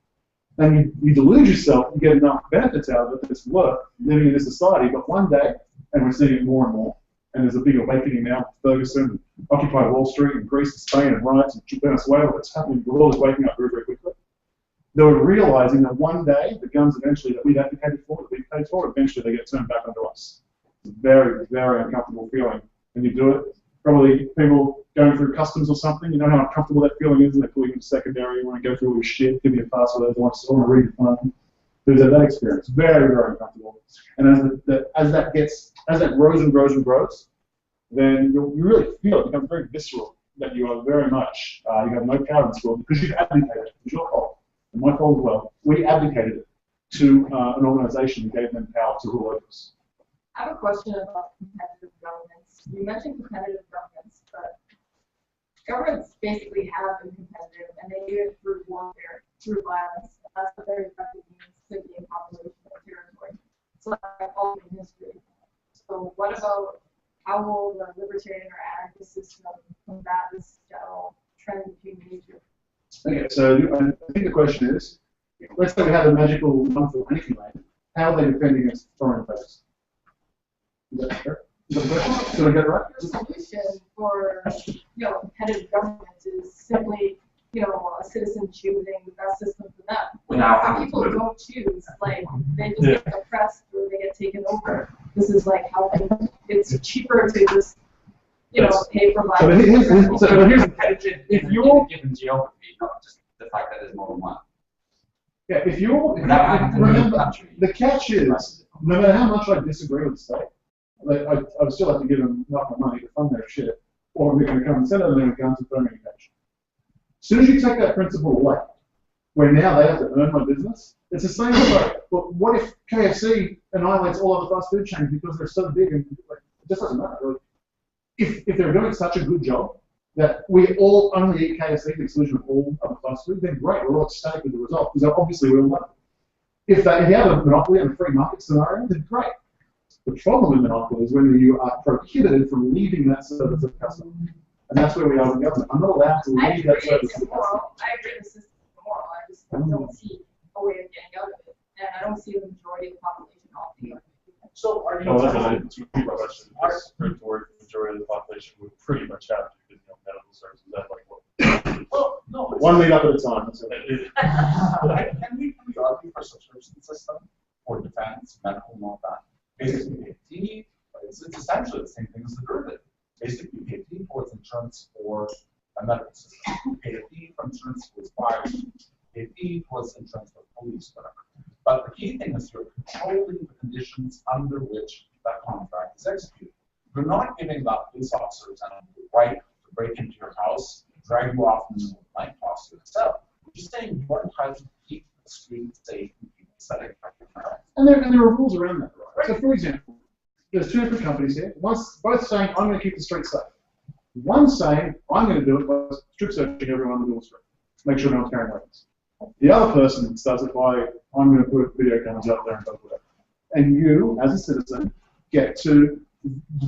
And you delude yourself, you get enough benefits out of it that it's worth living in this society, but one day, and we're seeing it more and more, and there's a big awakening now, Ferguson, Occupy Wall Street, and Greece, and Spain, and Wright, and Venezuela, it's happening, the world is waking up very, very quickly. They were realizing that one day, the guns eventually that we've advocated for, that we've paid for, eventually they get turned back onto us. It's a very, very uncomfortable feeling when you do it. Probably people going through customs or something, you know how uncomfortable that feeling is, and they pull you into secondary, you want to go through all your shit, give me a password, they want to read your phone. Who's had that experience? Very, very uncomfortable. And as that grows and grows and grows, then you really feel it becomes very visceral that you are very much, you have no power in this world because you've abdicated. It's your fault. And my fault as well. We abdicated it to an organization that gave them power to rule over us. I have a question about competitive governments. You mentioned competitive governments, but governments basically have been competitive, and they do it through warfare, through violence. That's what their effective means to gain population and territory. So that's all in history. So what about how will the libertarian or anarchist system combat this general trend of human nature? Okay, so I think the question is, let's say we have a magical, wonderful anarchy land. How are they defending against foreign foes? Is that fair? Is that the question? Did I get it right? The solution for competitive governments is simply a citizen choosing the best system for them. When people don't choose, like they just get oppressed or they get taken over. This is like how it's cheaper to just pay for violence. So here's if you're given geography, not just the fact that there's more than one. Yeah, if remember, the catch is, no matter how much I disagree with the state, I would still have to give them enough money to fund their shit, or they're going to come and send them guns and burn education. As soon as you take that principle away, where now they have to earn my business, it's the same way. But what if KFC annihilates all other fast food chains because they're so big and it just doesn't matter, really. If they're doing such a good job that we all only eat KFC to the exclusion of all other fast food, then great, we're all ecstatic with the result, because obviously we all love it. If you have a monopoly and a free market scenario, then great. The problem with monopoly is when you are prohibited from leaving that service to the customer. And that's where we are with government. I'm not allowed to leave that service to the customer. I agree the system is immoral. I just don't see a way of getting out of it. And I don't see the majority of the population opting out. So are you to repeat my question, the majority of the population would pretty much have to, because medical services, that's like what? Well, no. One lead up at a time. Can we argue for a subscription system for defense, medical, and all that? Basically, you pay a fee, but it's essentially the same thing as the derivative. Basically, you pay a fee for its insurance for a medical system. You pay a fee for insurance for its fire. You pay a fee for its insurance for police, whatever. But the key thing is you're controlling the conditions under which that contract is executed. You're not giving that police officer the right to break into your house, drag you off in the middle of the night, toss you in a cell. You're just saying you are entitled to keep the street safe and keep the setting. And there are rules around that, right? So, for example, there's two different companies here. One's both saying, I'm going to keep the street safe. One's saying, I'm going to do it by strip searching everyone on the middle street. Make sure no one's carrying weapons. The other person does it by, I'm going to put video cameras up there and stuff like that. And you, as a citizen, get to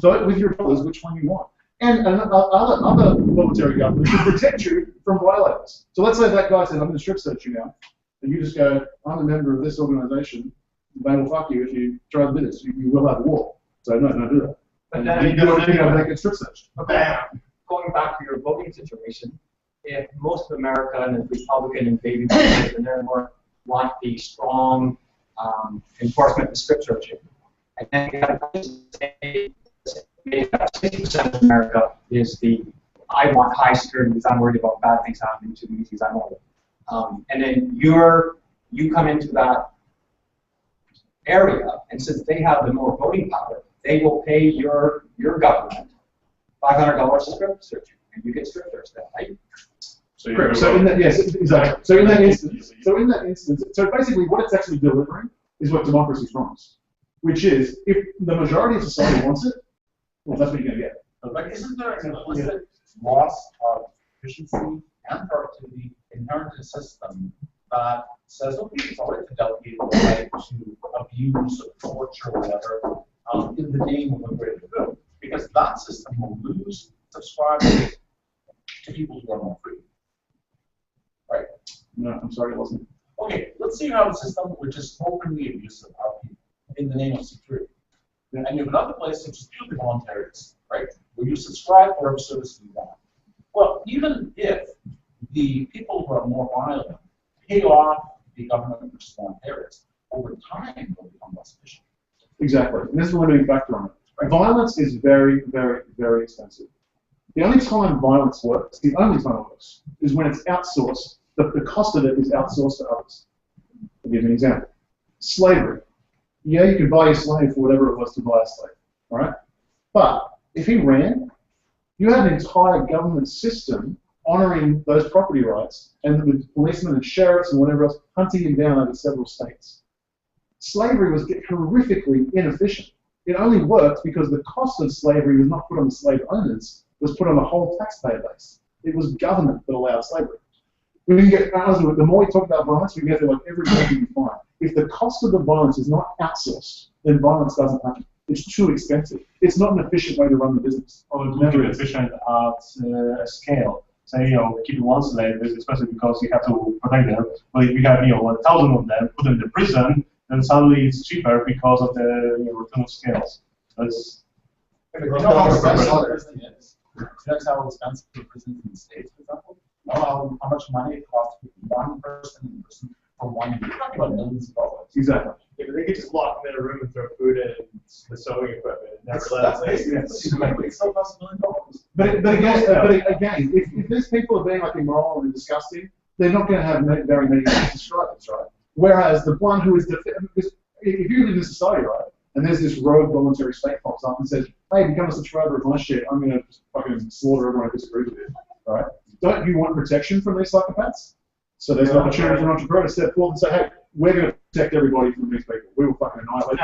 vote with your dollars which one you want. And other military governments will protect you from violators. So let's say that guy says, I'm going to strip search you now. And you just go, I'm a member of this organization. They will fuck you if you try to do this. You will have a war. So no, don't do that. But then you don't think they get strip searched. Okay. Going back to your voting situation, if most of America is Republican and baby boomers and therefore want the strong enforcement of strip searching, and then you have 60% of America is the I want high security because I'm worried about bad things happening to me because I'm old. And then you come into that area, and since they have the more voting power, they will pay your government $500 to strip search you, and you get strip searched then, right? Correct. So in that, yes, exactly. So in that instance, so basically what it's actually delivering is what democracy promised, which is if the majority of society wants it, well, that's what you're going to get. But isn't there an implicit loss of efficiency and productivity inherent in a system that says, okay, it's all right to delegate the right to abuse or torture or whatever in the name of a greater good? Because that system will lose subscribers to people who are more free. Right? No, I'm sorry, it wasn't. Okay, let's say you have a system which is openly abusive of people in the name of security. Yeah. And you have another place which is purely voluntaristic, right? Where you subscribe for every service you want. Well, even if the people who are more violent pay off the government which is voluntarist, over time they'll become less efficient. Exactly. And this is the limiting factor on it. Right. Violence is very, very, very expensive. The only time violence works, the only time it works, is when it's outsourced. The cost of it is outsourced to others. I'll give you an example. Slavery. Yeah, you could buy a slave for whatever it was to buy a slave, all right? But if he ran, you had an entire government system honoring those property rights, and with policemen and sheriffs and whatever else hunting him down over several states. Slavery was horrifically inefficient. It only worked because the cost of slavery was not put on the slave owners, it was put on the whole taxpayer base. It was government that allowed slavery. We can get, the more we talk about violence, we can get to like every country you find. If the cost of the violence is not outsourced, then violence doesn't happen. It's too expensive. It's not an efficient way to run the business. Or it's never efficient at a scale. Say, keep one slave, especially because you have to protect them. But if you have, 1,000 of them, put them in the prison, then suddenly it's cheaper because of the return of scales. That's. You know how expensive prison is. That's how expensive prison in the States, for example. How much money it costs to keep one person in prison for 1 year. You're talking about millions of dollars. Exactly. Yeah, but they could just lock them in a room and throw food in the sewing equipment and never let them It's still costs $1 million. But again, if these people are being like immoral and disgusting, they're not going to have very many subscribers, right? Whereas the one who is because if you live in a society, right, and there's this rogue voluntary state pops up and says, hey, become a subscriber of my shit, I'm going to fucking slaughter everyone who disagrees with you, right? Don't you want protection from these psychopaths? So there's an opportunity for an entrepreneur to step forward and say, hey, we're going to protect everybody from these people. We will fucking annihilate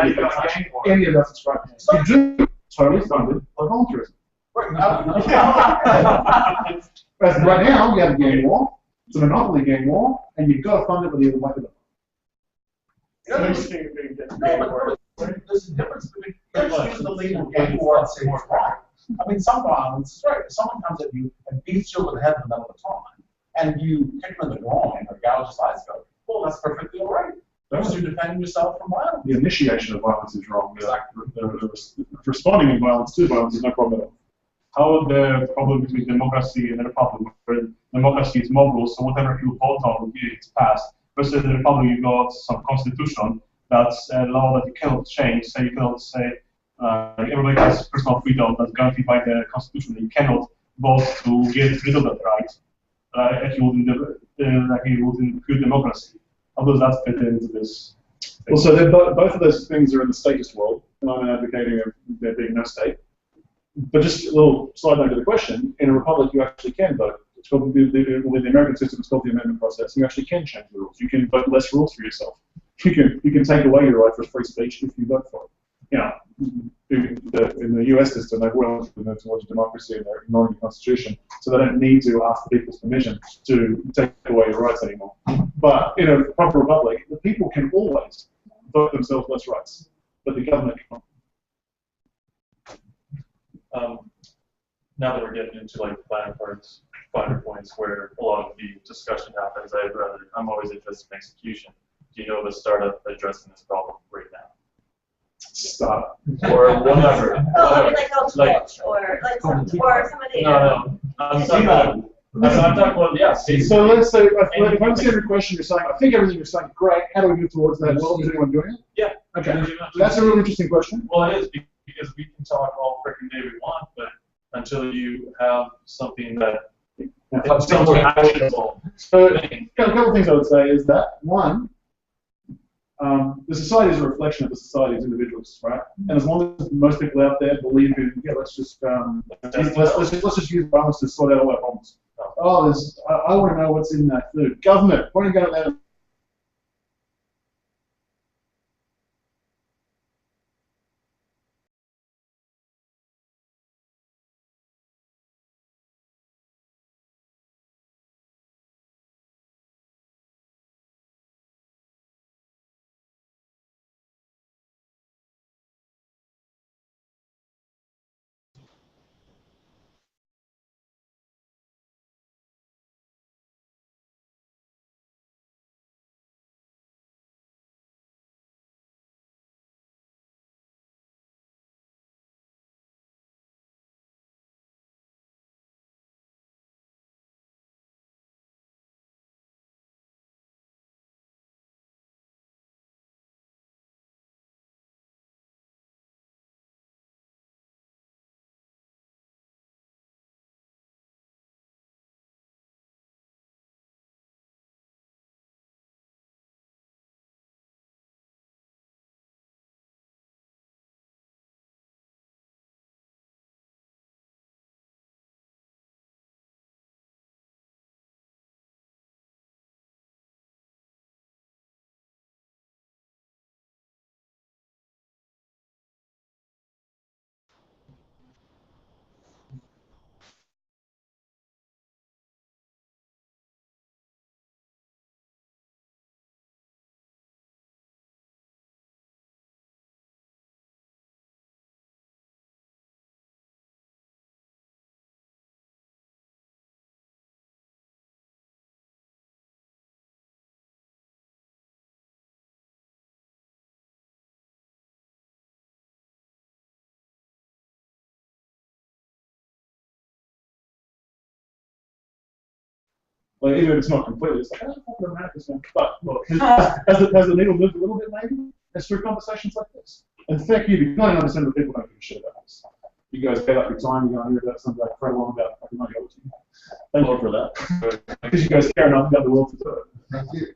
any of our subscribers. You do, totally funded by voluntarism. Right now, you have a gang war. It's a monopoly gang war, and you've got to fund it with the like it. No, but there's a difference between use the label gang war and say it's wrong. I mean, some violence is right. If someone comes at you and beats you over the head with a metal baton, and you kick them in the groin or gouge his eyes out, well, that's perfectly all right. Because you're defending yourself from violence. The initiation of violence is wrong. Exactly. Responding in violence to violence is no problem at all. How the problem between democracy and the republic, where democracy is mob rule, so whatever you vote on, it's passed. Versus the republic, you got some constitution that's a law that you cannot change. So you cannot say everybody has personal freedom that's guaranteed by the constitution. You cannot vote to get rid of that right, like you would in pure democracy. How does that fit into this? Well, so both of those things are in the statist world, and I'm advocating of there being no state. But just a little side note to the question, in a republic you actually can vote. It's called with the American system, it's called the amendment process. You actually can change the rules. You can vote less rules for yourself. You can take away your right for free speech if you vote for it. In the US system, they've well moved towards democracy and they're ignoring the Constitution, so they don't need to ask the people's permission to take away your rights anymore. But in a proper republic, the people can always vote themselves less rights, but the government can't. Now that we're getting into like finer points where a lot of the discussion happens, I'm always interested in execution. Do you know of a startup addressing this problem right now? Startup. Or whatever. Oh, like or somebody. No. I'm talking about, yeah. So let's say, if I understand your question, you're saying, I think everything you're saying is great. How do we move towards that? Well, is anyone doing it? Yeah. Okay. That's a really interesting question. Well, it is because we can talk all freaking day we want, but until you have something that Now, is somewhat actionable. So, a couple of things I would say is that, one, the society is a reflection of the society as individuals, right? And as long as most people out there believe in, yeah, let's just use violence to sort out all our problems. Oh, I want to know what's in that food. Government, why don't you go there? Like, even if it's not completely, it's like, oh, I'm going to make this one. But look, has the needle moved a little bit, maybe? It's through conversations like this. And thank you, because 99% of the people don't give a shit about this. You guys get up your time, you're going to hear about something like Fred Long about fucking money over to you. Thank you for that. Because you guys care enough about the world to do it. Thank you.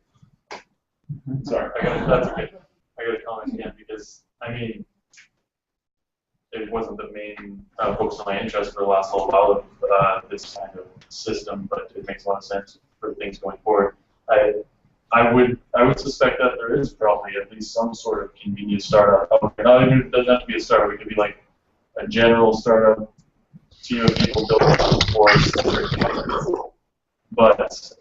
Sorry, that's okay. I got to comment again because, I mean, it wasn't the main focus of my interest for the last little while of this kind of system, but it makes a lot of sense for things going forward. I would suspect that there is probably at least some sort of convenient startup. Not even, it doesn't have to be a startup. It could be like a general startup team of people building a force. But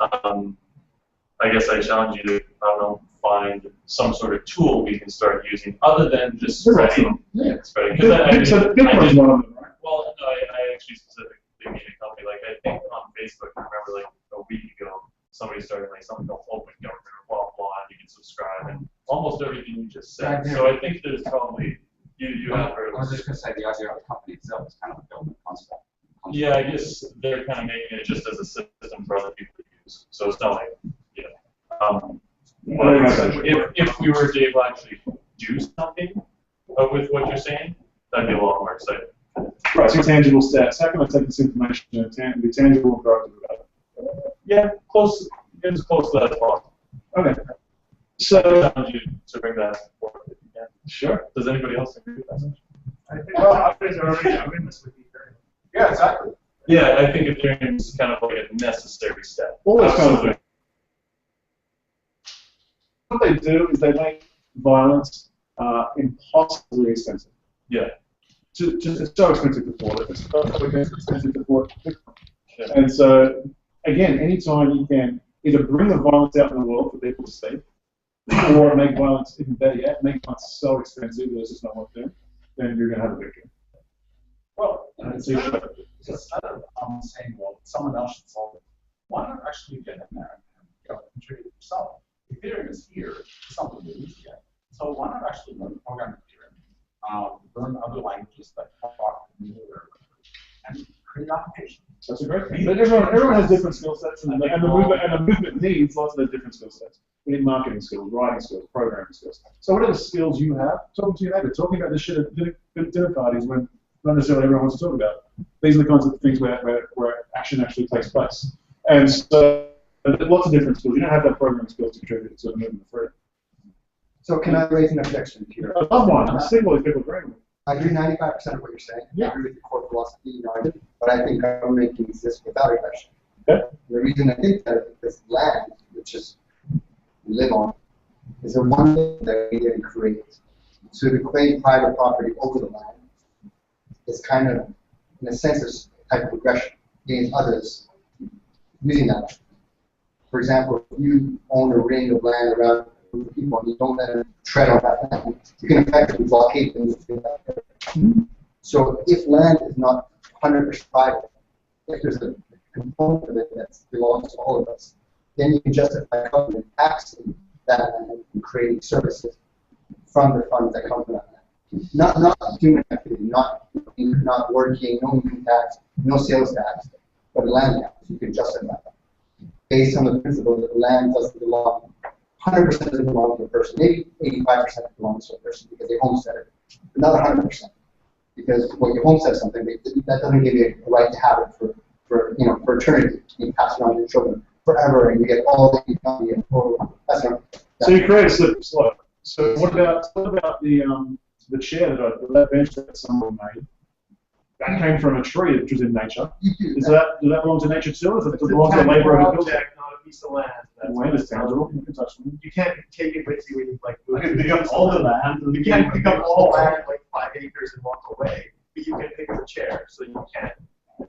I guess I challenge you to, I don't know, find some sort of tool we can start using other than just spreading. Yeah. Spreading. So Bitcoin's one of them, right? Well, no, I actually specifically mean a company. Like, I think on Facebook, I remember like a week ago, somebody started like something called Open Government or blah, blah, and you can subscribe and almost everything you just said. So I think there's probably, you have heard. I was just going to say the idea of the company itself is kind of a government concept. Yeah, I guess they're kind of making it just as a system for other people to use. So it's not like, if we were able to actually do something with what you're saying, that'd be a lot more exciting. Right, so tangible stats. How can I take this information and be tangible and productive about it? Yeah, close, as close to that as possible. Okay. So, I challenge you to bring that forward if you can. Sure. Does anybody else agree with that? I think others are already doing this with Ethereum. Yeah, exactly. Yeah, I think Ethereum is kind of like a necessary step. Always kind of. What they do is they make violence impossibly expensive. Yeah. It's so expensive to afford it. It's so expensive to afford it. Yeah. And so, again, anytime you can either bring the violence out in the world for people to see, or make violence even better yet, make violence so expensive that it's just not worth doing, then you're going to have a victory. Well, it's instead of saying, well, someone else should solve it, why not actually get in there and contribute yourself? Ethereum is here, it's not the news yet. So why not actually learn program Ethereum, learn other languages that talk and create applications? That's a great thing. But everyone has different skill sets, and the movement needs lots of those different skill sets. We need marketing skills, writing skills, programming skills. So whatever skills you have, talking to your neighbor, talking about this shit at dinner parties when not necessarily everyone wants to talk about. These are the kinds of things where action actually takes place. And so, lots of different skills. You don't have that programming skills to contribute to the movement for it. So can I raise an objection here? I love one. I see all these people agreeing with me. I agree 95% of what you're saying. Yeah. I agree with the core philosophy, but I think government can exist without aggression. Okay. The reason I think that this land, which is we live on, is the one thing that we didn't create. So to claim private property over the land is kind of, in a sense, a type of aggression against others using that land. For example, if you own a ring of land around a group of people and you don't let them tread on that land, you can effectively blockade them. So if land is not 100% private, if there's a component of it that belongs to all of us, then you can justify government taxing that land and creating services from the funds that come from that land. Not human activity, not working, no income tax, no sales tax, but land tax. You can justify that based on the principle that land doesn't belong, 100% doesn't belong to a person. Maybe 85% belongs to a person because they homestead it, but not 100%. Because when you homestead something, that doesn't give you a right to have it for eternity. You pass it on to your children forever, and you get all the income. You get total. So you create a slippery slope. So what about the chair that bench that someone made? That came from a tree which was in nature. Does that belong to nature too, or does it belong to the labor of a building? Not a piece of land. Land is tangible. You can touch them. You can't take it with you when you You can pick up all the land. You can't pick up all the land, like 5 acres, and walk away. But you can pick up a chair, so you can.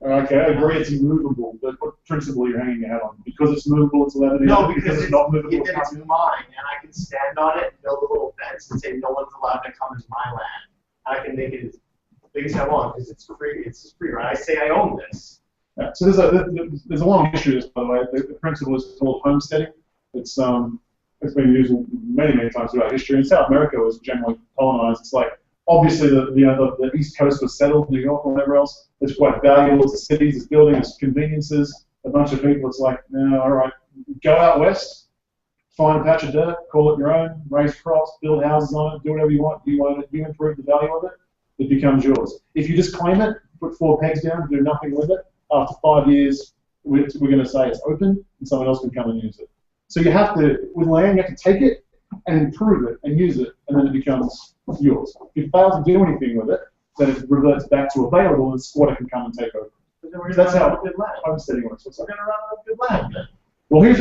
Okay, I agree it's immovable, but what principle are you hanging your hat on? Because it's movable, it's allowed to be. No, because it's not movable. It's mine, and I can stand on it and build a little fence and say no one's allowed to come into my land. I can make it as big as I want because it's free. It's free, right? I say I own this. Yeah, so there's a long history of this, by the way. The principle is called homesteading. It's been used many times throughout history. In South America, it was generally colonized. It's like obviously the East Coast was settled, New York or whatever else. It's quite valuable. It's cities, it's buildings, it's conveniences. A bunch of people. It's like, no, all right, go out west, find a patch of dirt, call it your own, raise crops, build houses on it, do whatever you want. You improve the value of it, it becomes yours. If you just claim it, put 4 pegs down, do nothing with it, after 5 years, we're going to say it's open, and someone else can come and use it. So you have to, with land, you have to take it and improve it and use it, and then it becomes yours. If you fail to do anything with it, then it reverts back to available, and the squatter can come and take over. That's how homesteading works. We're going to run out of good land then. Well, here's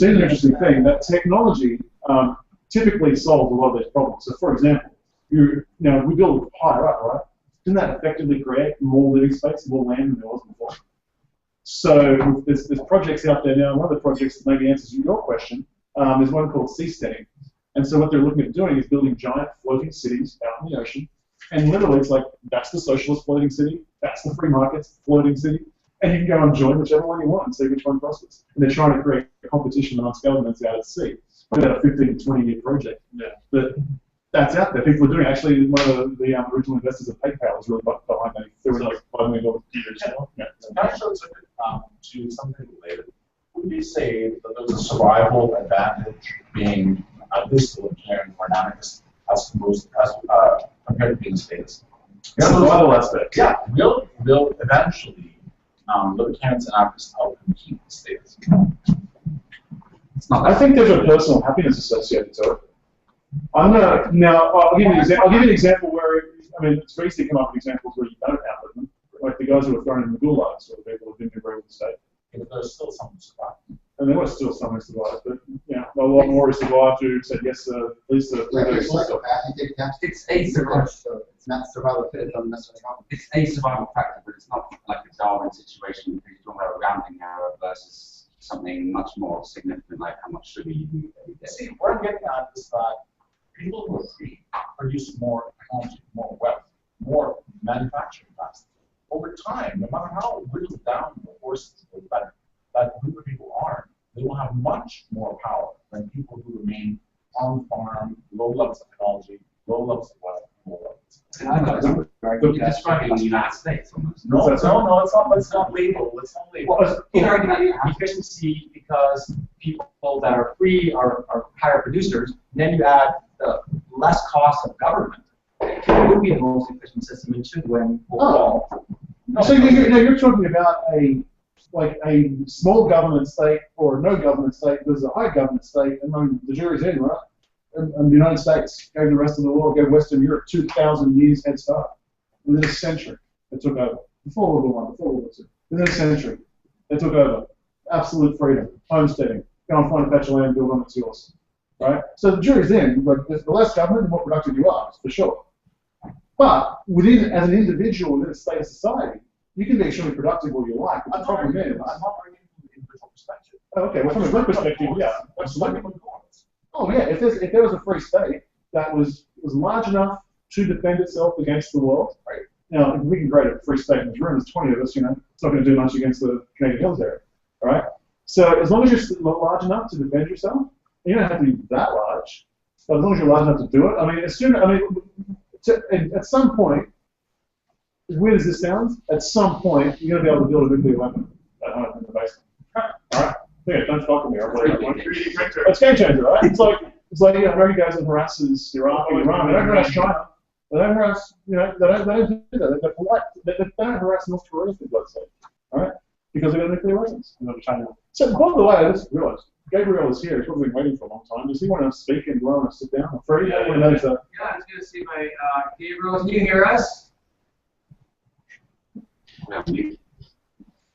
an interesting thing. That technology typically solves a lot of these problems. So, for example, we build higher up, right? Doesn't that effectively create more living space, more land than there was before? So there's projects out there now. One of the projects that maybe answers your question is one called seasteading. And so what they're looking at doing is building giant floating cities out in the ocean. And literally, it's like, that's the socialist floating city, that's the free market's floating city, and you can go and join whichever one you want and see which one prospers. And they're trying to create a competition amongst governments out at sea. It's about a 15 to 20 year project. Yeah. But that's out there. People are doing it. Actually, one of the original investors of PayPal was really behind that. There was like $5 million years ago. Yeah. Actually, to something related, would you say that there's a survival advantage being a physical engineering or anarchist as compared to being a statist? Yeah, survival aspect. Yeah, will eventually libertarians and anarchists out-compete the statists. It's not. I think there's a personal happiness associated to it. I'll give you an example where, it's very easy to come up with examples where you don't outlive them, like the guys who were thrown in the gulags, or the people who didn't agree with the state. But there's still some who survived. And there was still some who survived, but a lot more who survived who said yes, please, It's a survival. It's not survival fit, it doesn't necessarily happen. It's a survival factor, but it's not like a Darwin situation where you're talking about a rounding error versus something much more significant, like how much sugar you eat every day. See, what I'm getting at is that people who are free produce more technology, more wealth, more manufacturing capacity. Over time, no matter how whittled down the horses that group of people are, they will have much more power than people who remain on farm, low levels of technology, low levels of wealth, low levels. You're describing the United States almost. No, it's not labeled. It's not labeled. Efficiency because people that are free are higher producers. And then you add the less cost of government. it would be the most efficient system and should win overall. So you're talking about a small government state or no government state versus a high government state, and then the jury's in, right? And the United States gave the rest of the world, gave Western Europe 2,000 years head start. Within a century, they took over. Before World War I, before World War II. Within a century, they took over. Absolute freedom, homesteading. Go and find a patch of land, build on it's yours. Right? So the jury's in. Like, the less government, the more productive you are, for sure. But as an individual within a state of society, you can be extremely productive all you like. But the problem is, I'm not arguing from an individual perspective. oh, okay, well, from a group perspective, yeah, absolutely. Oh yeah, if there was a free state that was large enough to defend itself against the world, right? Now, if we can create a free state in this room, there's 20 of us, it's not going to do much against the Canadian Hills area, all right? So as long as you're large enough to defend yourself, you don't have to be that large, but as long as you're large enough to do it, at some point, as weird as this sounds, at some point, you're going to be able to build a nuclear weapon at home in the basement. All right? Yeah, don't fuck with me. It's game changer, right? It's like American guys that harasses Iraq or Iran. They don't harass China. They don't harass, they don't do that. They're polite. They don't harass North Korea, for God's sake. All right? Because they've got nuclear weapons. China. So, by the way, I just realized Gabriel is here. He's probably been waiting for a long time. Does he want to speak and want to sit down? Freddie, I want to notice that. Yeah, I'm just going to see my Gabriel. Can you hear us?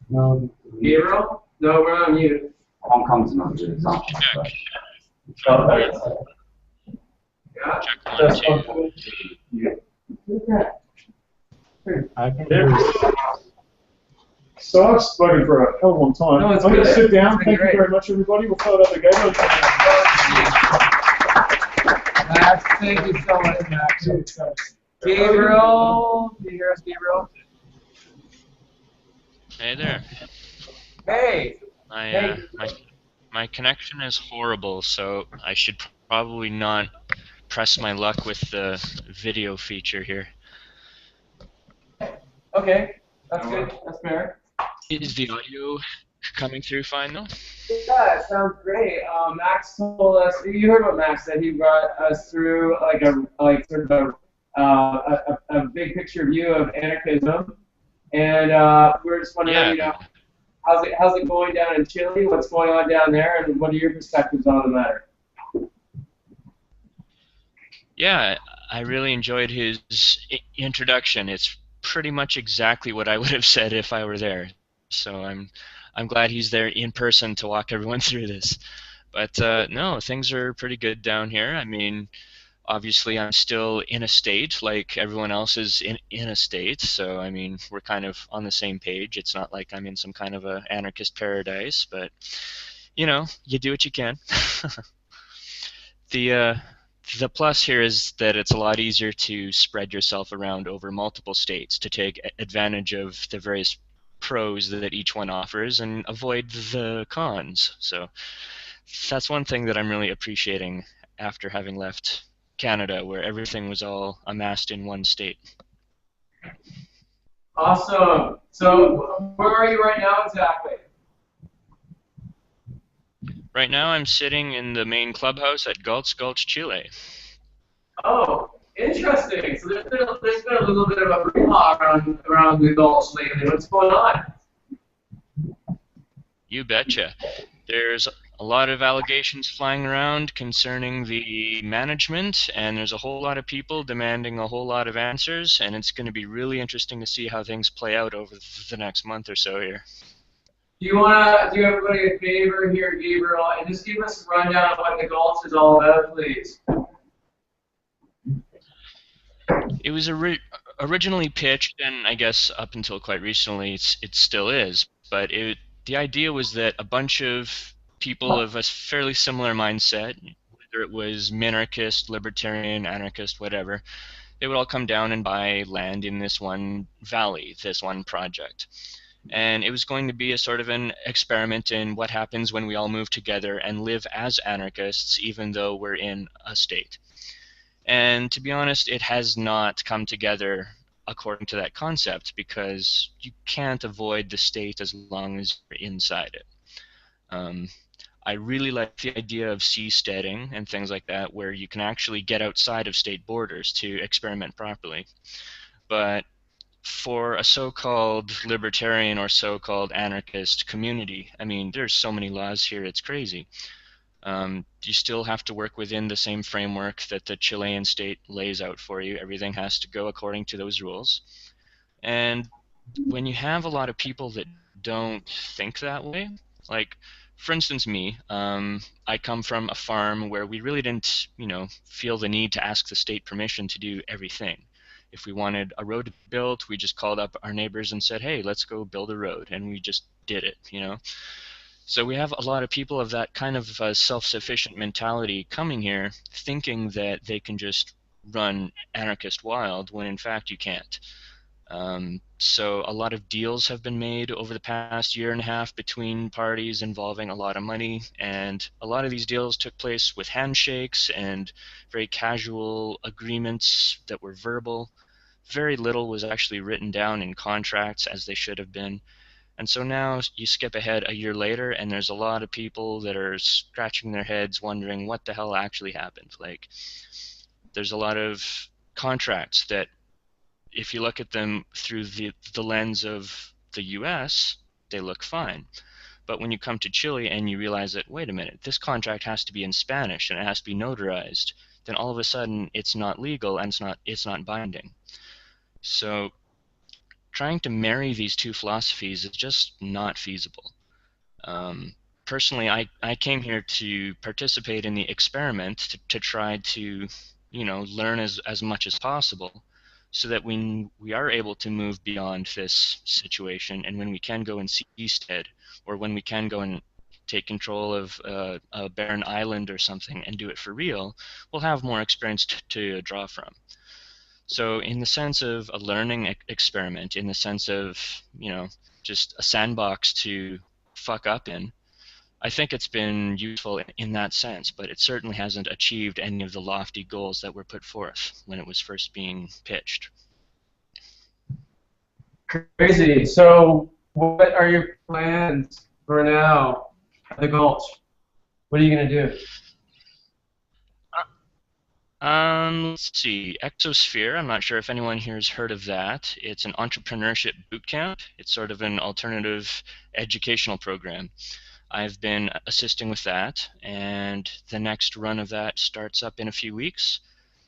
No. Gabriel? No, we're on mute. Hong Kong's not a good example. Yeah. I can hear you. So I've spoken for a hell of a long time. No, I'm going to sit down. Thank great. you very much, everybody. We'll follow up the Gabriel. Max, thank you so much, Max. Gabriel, can you hear us, Gabriel? Hey there. Hey. My connection is horrible, so I should probably not press my luck with the video feature here. Okay, that's good. That's fair. Is the audio coming through fine though? Yeah, it sounds great. Max told us. You heard what Max said. He brought us through a big picture view of anarchism, and we're just wondering, how's it going down in Chile? What's going on down there, and what are your perspectives on the matter? Yeah, I really enjoyed his introduction. It's pretty much exactly what I would have said if I were there. So I'm glad he's there in person to walk everyone through this. But no, things are pretty good down here. I mean, obviously I'm still in a state like everyone else is in a state. So I mean, we're kind of on the same page. It's not like I'm in some kind of a anarchist paradise, but you do what you can. The plus here is that it's a lot easier to spread yourself around over multiple states to take advantage of the various pros that each one offers and avoid the cons. So that's one thing that I'm really appreciating after having left Canada, where everything was all amassed in one state. Awesome. So where are you right now exactly? Right now I'm sitting in the main clubhouse at Gulch, Chile. Oh, interesting. So there's been a little bit of a brouhaha around the Gulch lately. What's going on? You betcha. There's a lot of allegations flying around concerning the management, and there's a whole lot of people demanding a whole lot of answers, and it's going to be really interesting to see how things play out over the next month or so here. Do you want to do everybody a favor here, Gabriel, and just give us a rundown of what the Gulch is all about, please? It was originally pitched, and I guess up until quite recently it still is, but the idea was that a bunch of people of a fairly similar mindset, whether it was minarchist, libertarian, anarchist, whatever, they would all come down and buy land in this one valley, this one project. And it was going to be a sort of an experiment in what happens when we all move together and live as anarchists, even though we're in a state. And to be honest, it has not come together according to that concept, because you can't avoid the state as long as you're inside it. I really like the idea of seasteading and things like that, where you can actually get outside of state borders to experiment properly. But for a so-called libertarian or so-called anarchist community, I mean, there's so many laws here, it's crazy. You still have to work within the same framework that the Chilean state lays out for you. Everything has to go according to those rules. And when you have a lot of people that don't think that way, like, for instance, me, I come from a farm where we really didn't, feel the need to ask the state permission to do everything. If we wanted a road built, we just called up our neighbors and said, hey, let's go build a road, and we just did it. So we have a lot of people of that kind of self-sufficient mentality coming here thinking that they can just run anarchist wild when in fact you can't. So a lot of deals have been made over the past year and a half between parties involving a lot of money, and a lot of these deals took place with handshakes and very casual agreements that were verbal. Very little was actually written down in contracts as they should have been. And so now you skip ahead a year later, and there's a lot of people that are scratching their heads wondering what the hell actually happened. Like, there's a lot of contracts that, if you look at them through the lens of the US, they look fine. But when you come to Chile and you realize that, wait a minute, this contract has to be in Spanish and it has to be notarized, then all of a sudden it's not legal and it's not binding. So trying to marry these two philosophies is just not feasible. Personally, I came here to participate in the experiment to try to, learn as much as possible, so that when we are able to move beyond this situation, and when we can go and seastead, or when we can go and take control of a barren island or something and do it for real, we'll have more experience to draw from. So in the sense of a learning experiment, in the sense of, just a sandbox to fuck up in, I think it's been useful in that sense, but it certainly hasn't achieved any of the lofty goals that were put forth when it was first being pitched. Crazy. So what are your plans for now at the Gulch? What are you going to do? Let's see, Exosphere, I'm not sure if anyone here has heard of that. It's an entrepreneurship boot camp. It's sort of an alternative educational program. I've been assisting with that, and the next run of that starts up in a few weeks.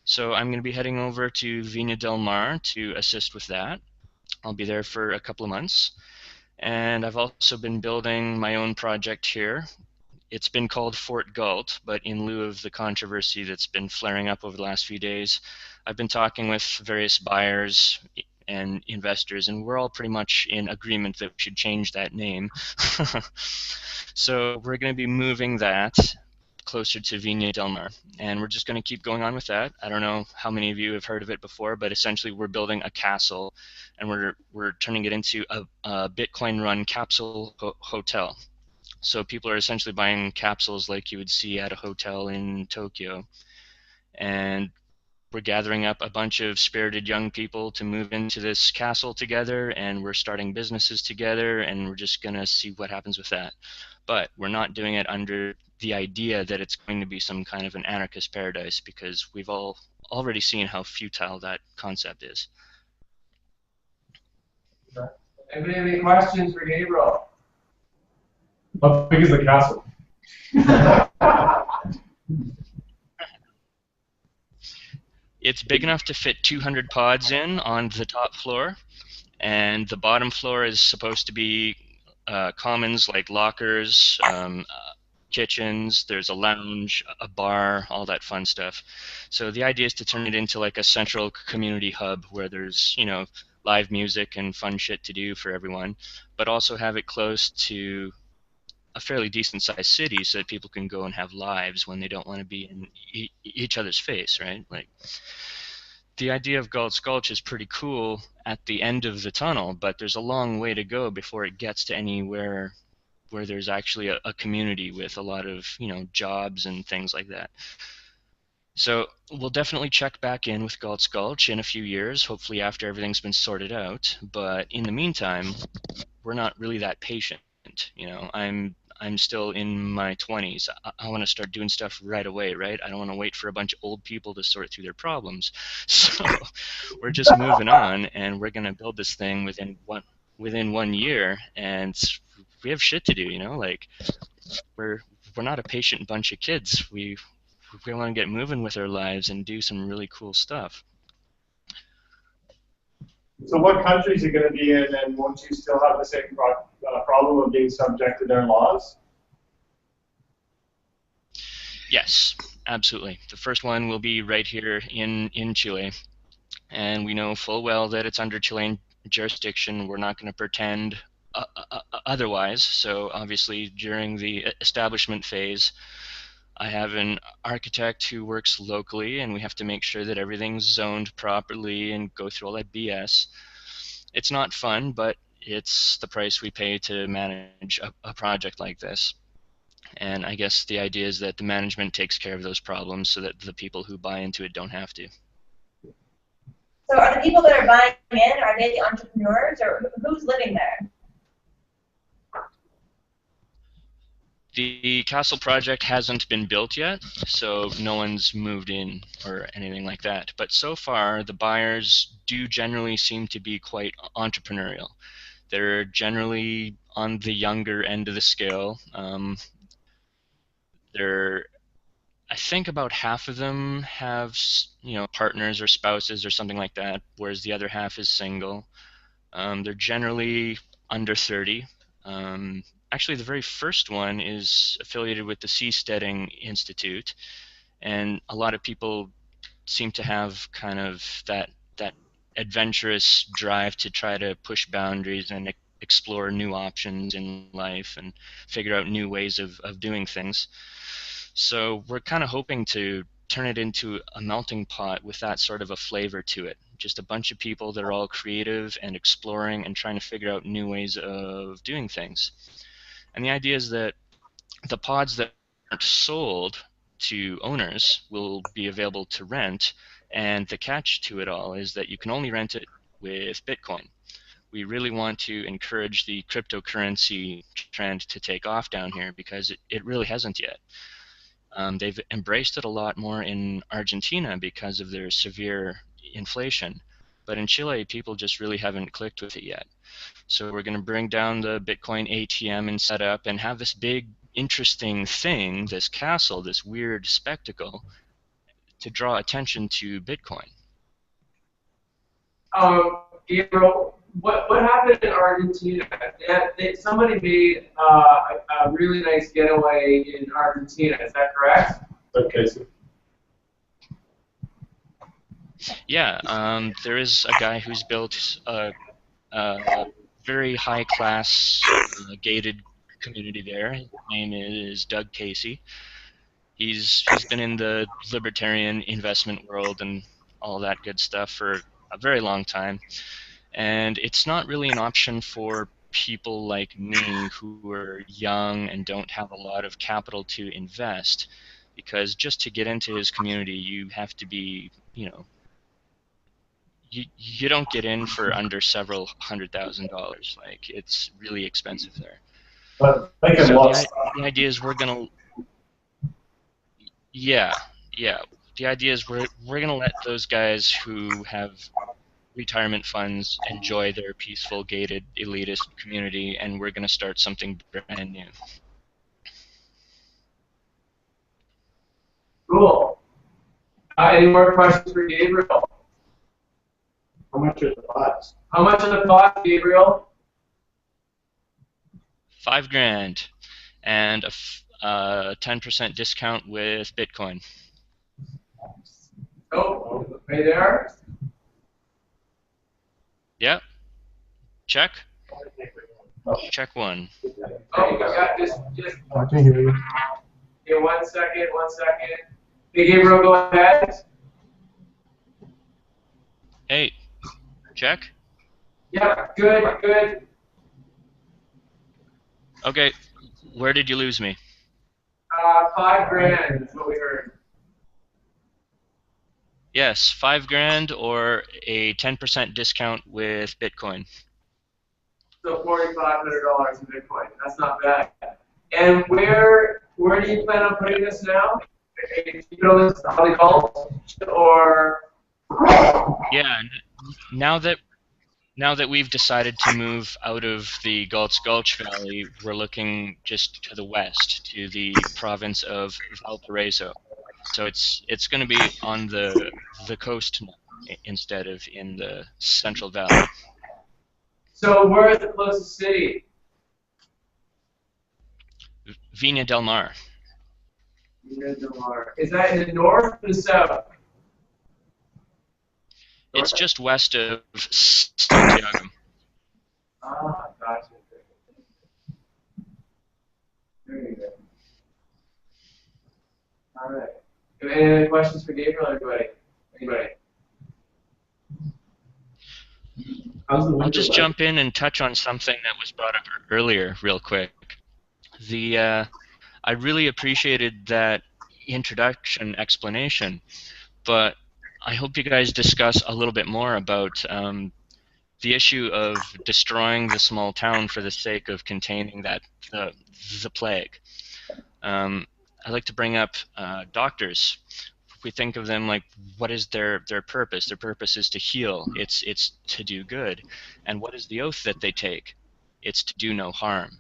So I'm going to be heading over to Viña del Mar to assist with that. I'll be there for a couple of months. And I've also been building my own project here. It's been called Fort Galt, but in lieu of the controversy that's been flaring up over the last few days, I've been talking with various buyers and investors, and we're all pretty much in agreement that we should change that name. So we're going to be moving that closer to Viña del Mar, and we're just going to keep going on with that. I don't know how many of you have heard of it before, but essentially we're building a castle, and we're turning it into a Bitcoin-run capsule hotel. So people are essentially buying capsules like you would see at a hotel in Tokyo, and we're gathering up a bunch of spirited young people to move into this castle together, and we're starting businesses together, and we're just going to see what happens with that. But we're not doing it under the idea that it's going to be some kind of an anarchist paradise, because we've all already seen how futile that concept is. Anybody have any questions for Gabriel? How big is the castle? It's big enough to fit 200 pods in on the top floor, and the bottom floor is supposed to be commons like lockers, kitchens, there's a lounge, a bar, all that fun stuff. So the idea is to turn it into like a central community hub where there's, live music and fun shit to do for everyone, but also have it close to a fairly decent sized city so that people can go and have lives when they don't want to be in each other's face, right? Like, the idea of Galt's Gulch is pretty cool at the end of the tunnel, but there's a long way to go before it gets to anywhere where there's actually a community with a lot of, jobs and things like that. So we'll definitely check back in with Galt's Gulch in a few years, hopefully after everything's been sorted out. But in the meantime, we're not really that patient. I'm still in my 20s. I want to start doing stuff right away, right? I don't want to wait for a bunch of old people to sort through their problems. So we're just moving on, and we're going to build this thing within 1 year, and we have shit to do, you know? Like, we're not a patient bunch of kids. We want to get moving with our lives and do some really cool stuff. So what countries are you going to be in, and won't you still have the same problem of being subject to their laws? Yes, absolutely. The first one will be right here in Chile, and we know full well that it's under Chilean jurisdiction. We're not going to pretend otherwise. So obviously during the establishment phase, I have an architect who works locally, and we have to make sure that everything's zoned properly and go through all that BS. It's not fun, but it's the price we pay to manage a project like this. And I guess the idea is that the management takes care of those problems so that the people who buy into it don't have to. So are the people that are buying in, are they the entrepreneurs, or who's living there? The castle project hasn't been built yet, so no one's moved in or anything like that. But so far, the buyers do generally seem to be quite entrepreneurial. They're generally on the younger end of the scale. I think about half of them have, partners or spouses or something like that, whereas the other half is single. They're generally under 30. Actually, the very first one is affiliated with the Seasteading Institute, and a lot of people seem to have kind of that adventurous drive to try to push boundaries and explore new options in life and figure out new ways of doing things. So we're kind of hoping to turn it into a melting pot with that sort of a flavor to it. Just a bunch of people that are all creative and exploring and trying to figure out new ways of doing things. And the idea is that the pods that aren't sold to owners will be available to rent, and the catch to it all is that you can only rent it with Bitcoin. We really want to encourage the cryptocurrency trend to take off down here because it really hasn't yet. They've embraced it a lot more in Argentina because of their severe inflation, but in Chile, people just really haven't clicked with it yet. So we're going to bring down the Bitcoin ATM and set up and have this big, interesting thing, this castle, this weird spectacle, to draw attention to Bitcoin. Gabriel, what happened in Argentina? Somebody made a really nice getaway in Argentina. Is that correct? Okay. Yeah, there is a guy who's built a very high-class gated community there. His name is Doug Casey. He's been in the libertarian investment world and all that good stuff for a very long time. And it's not really an option for people like me who are young and don't have a lot of capital to invest, because just to get into his community, you have to be, you don't get in for under several $100,000. Like, it's really expensive there. But so the idea is we're gonna, yeah. The idea is we're gonna let those guys who have retirement funds enjoy their peaceful, gated, elitist community, and we're gonna start something brand new. Cool. Any more questions for Gabriel? How much are the pods? How much are the pods, Gabriel? $5,000 and a 10% discount with Bitcoin. Oh, right there. Yep. Check. Check one. Oh, yeah, just. I can hear you. Yeah, 1 second. Hey, Gabriel, go ahead. Hey, check. Yeah, good. Okay, where did you lose me? $5,000 is what we heard. Yes, $5,000 or a 10% discount with Bitcoin. So $4,500 in Bitcoin. That's not bad. And where do you plan on putting this now? Keep it on this Holly Gulch, or? Yeah, now that we've decided to move out of the Gulch Valley, we're looking just to the west, to the province of Valparaiso. So it's going to be on the coast instead of in the Central Valley. So where is the closest city? Viña del Mar. Viña del Mar. Is that in the north or the south? It's just west of Santiago. Ah, gotcha. There you go. All right. Any other questions for Gabriel or anybody? I'll just jump in and touch on something that was brought up earlier real quick. I really appreciated that introduction explanation, but I hope you guys discuss a little bit more about the issue of destroying the small town for the sake of containing the plague. I like to bring up doctors. We think of them like, what is their purpose? Their purpose is to heal. It's to do good. And what is the oath that they take? It's to do no harm.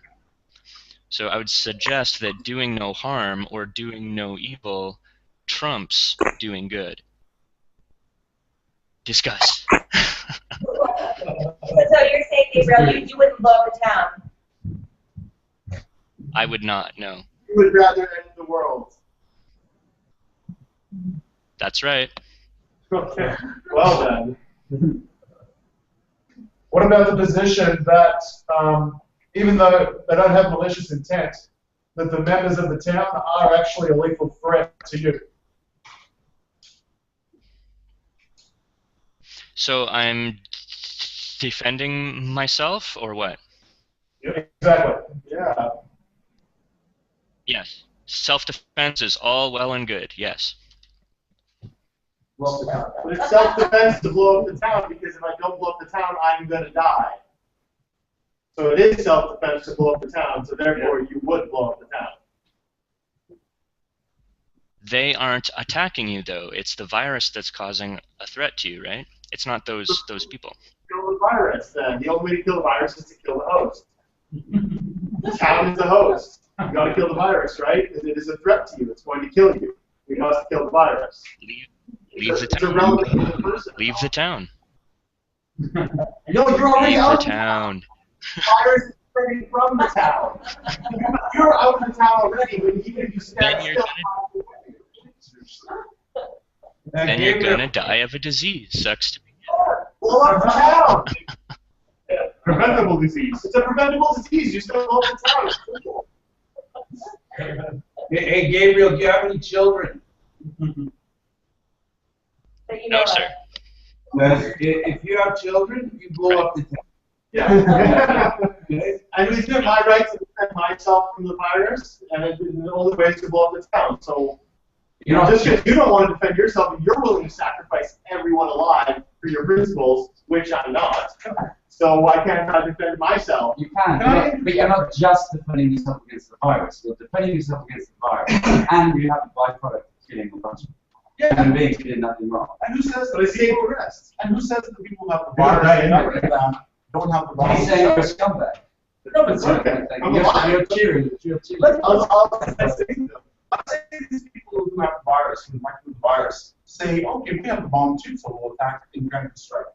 So I would suggest that doing no harm or doing no evil trumps doing good. Discuss. So you're saying, Gabriel, you wouldn't blow up the town? I would not, no. You would rather end the world. That's right. Okay. Well then. What about the position that, even though they don't have malicious intent, that the members of the town are actually a lethal threat to you? So I'm defending myself, or what? Yeah, exactly. Yeah. Yes. Self-defense is all well and good, yes. But it's self-defense to blow up the town, because if I don't blow up the town, I'm going to die. So it is self-defense to blow up the town, so therefore you would blow up the town. They aren't attacking you, though. It's the virus that's causing a threat to you, right? It's not those people. Kill the virus, then. The only way to kill the virus is to kill the host. The town is the host. You got to kill the virus, right? It is a threat to you. It's going to kill you. We must kill the virus. Leave the town. Leave the town. No, you're already Leave out the town. The virus is spreading from the town. You're out of the town already, but even if you stand still. Then you're gonna die of a disease. Sucks to be. Blow up the town. Preventable disease. It's a preventable disease. You still blow up the town. Hey, Gabriel, do you have any children? No, sir. If you have children, you blow up the town. Yeah. And it's been my right to defend myself from the virus, and the only way is to blow up the town. So, just because you don't want to defend yourself, you're willing to sacrifice everyone alive for your principles, which I'm not. So why can't I defend myself? You can, but you're not just defending yourself against the virus. You're defending yourself against the virus, and you have the byproduct of killing a bunch of human beings who did nothing wrong. And who says that it's equal rest? And who says that the people who have the virus don't have the virus? He's saying you're a scumbag. No, but it's okay. You're cheering. Let's say these people who have the virus, who might have the virus, say, okay, we have the bomb too, so we'll attack and try to strike.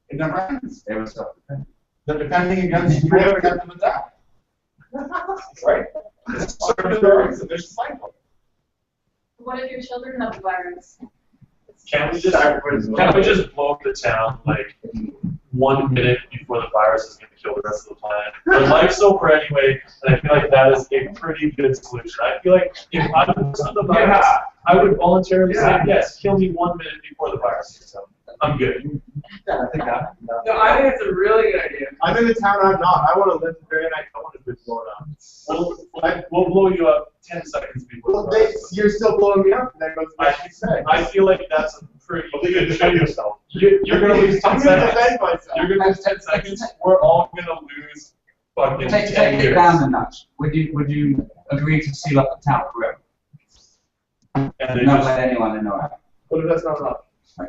It never happens. They were self-defending. They're defending against whoever got them attacked. Right? It's a vicious cycle. What if your children have the virus? Can't we just blow up the town like 1 minute before the virus is going to kill the rest of the planet? Our life's over anyway, and I feel like that is a pretty good solution. I feel like if I was on the virus, I would voluntarily say, yes, kill me 1 minute before the virus gets out. I'm good. Yeah, I think that. No, I think it's a really good idea. I'm in the town I'm not. I want to live there, and I don't want to be blown up. We'll blow you up 10 seconds before the virus. You're still blowing me up, and that goes back to say. I feel like that's a pretty. Well, you can defend yourself. You're going to lose 10 seconds. Defend myself. You're going to lose 10 seconds. We're all going to lose fucking Take 10 it years. down a notch. Would you agree to seal up the town forever? And they Not just, let anyone know it. What if that's not enough?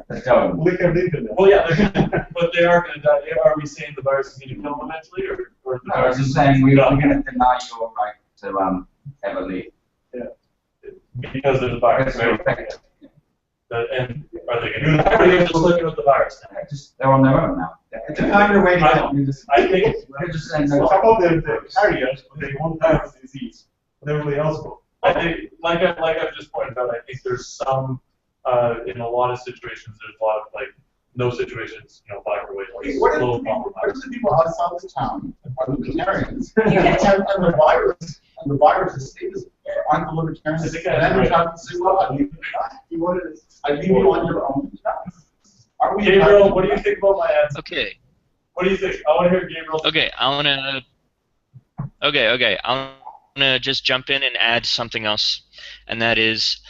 Let's go. We can leave it. well, yeah, they're gonna, but they are going to die. Are we saying the virus is going to kill them eventually, or the I was virus just is saying we're done? going to deny your right to ever leave. Because there's a virus. Because we're infected. And are they going to do that? Or are they just looking at the virus now? They're on their own now. It's a time you're waiting out. I think They're just saying So no. how about the carriers, but they won't have the disease, but everybody else will? I think, like I've just pointed out, I think there's some, in a lot of situations, there's a lot of, like, no situations, black or white, like, What low if the compromise. people outside the town are libertarians? and the virus is status aren't the libertarians? I think And that's then right. you have to say, well, I leave you on your own. Are we Gabriel, what do you think about my answer? Okay. What do you think? I want to hear Gabriel. Okay, I'm gonna just jump in and add something else, and that is,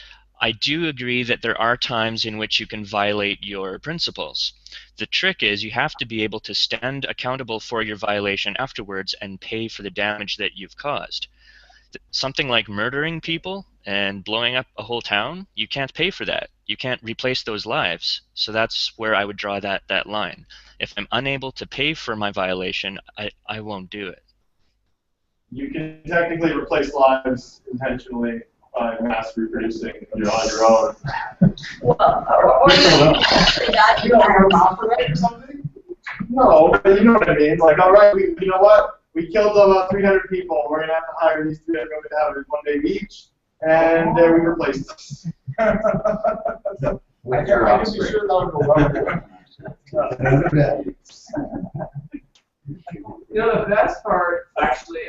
I do agree that there are times in which you can violate your principles. The trick is you have to be able to stand accountable for your violation afterwards and pay for the damage that you've caused. Something like murdering people and blowing up a whole town, you can't pay for that. You can't replace those lives. So that's where I would draw that line. If I'm unable to pay for my violation, I won't do it. You can technically replace lives intentionally by mass reproducing on your own. Well, or You don't have a mouth for that or something? No, but you know what I mean. Like, all right, you know what? We killed about 300 people. We're gonna have to hire these 300 women to have it 1 day each, and we replaced them. I can be sure that would go well. The best part, actually,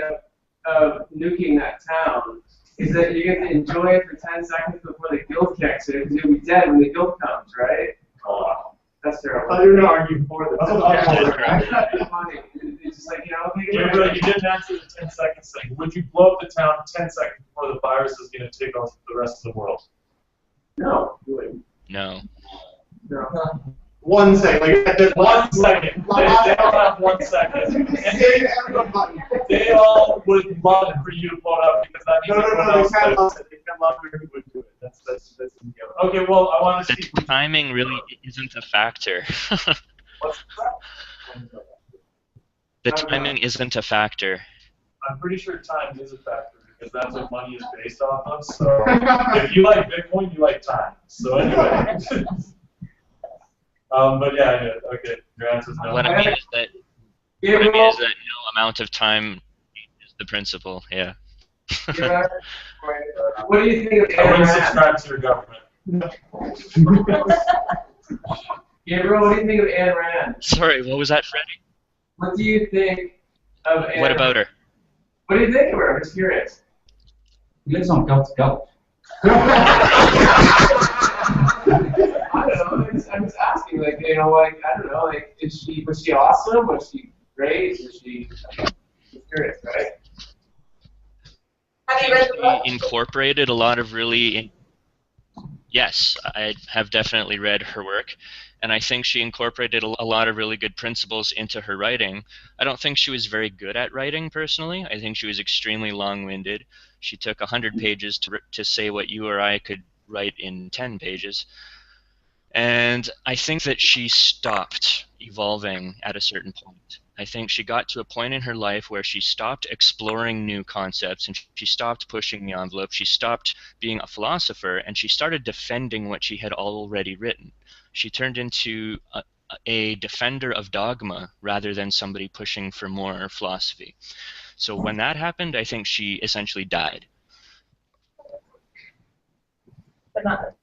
of nuking that town is that you get to enjoy it for 10 seconds before the guilt kicks in, because you'll be dead when the guilt comes, right? That's terrible. I thought you were gonna argue for this. That's what funny. It's just like, okay, Gabriel, you didn't answer the 10 seconds thing. Would you blow up the town 10 seconds before the virus is going to take off the rest of the world? No, you wouldn't. No. No. 1 second. Like, 1 second. They don't have 1 second. And they all would love for you to blow it up because that means No, they can't love it. They can't love it. Who would do it? That's Okay, well, I want to see. The timing really isn't a factor. The timing isn't a factor. I'm pretty sure time is a factor because that's what money is based off of. So if you like Bitcoin, you like time. So anyway. But yeah, okay, your answer's no. What I mean is that no amount of time is the principle. Yeah. What do you think of I wouldn't Ayn Rand? subscribe to your government. Gabriel, what do you think of Ayn Rand? Sorry, what was that, Freddie? What do you think of Ayn What about her? What do you think of her? I'm just curious. He lives on gut to gut. I don't know. I'm just asking, like, I don't know, like, was she awesome? Was she great? Was she? I'm just curious, right? Have you read the book? She incorporated a lot of really. Yes, I have definitely read her work, and I think she incorporated a lot of really good principles into her writing. I don't think she was very good at writing, personally. I think she was extremely long-winded. She took 100 pages to say what you or I could write in 10 pages. And I think that she stopped evolving at a certain point. I think she got to a point in her life where she stopped exploring new concepts and she stopped pushing the envelope. She stopped being a philosopher and she started defending what she had already written. She turned into a defender of dogma rather than somebody pushing for more philosophy. So when that happened, I think she essentially died. But not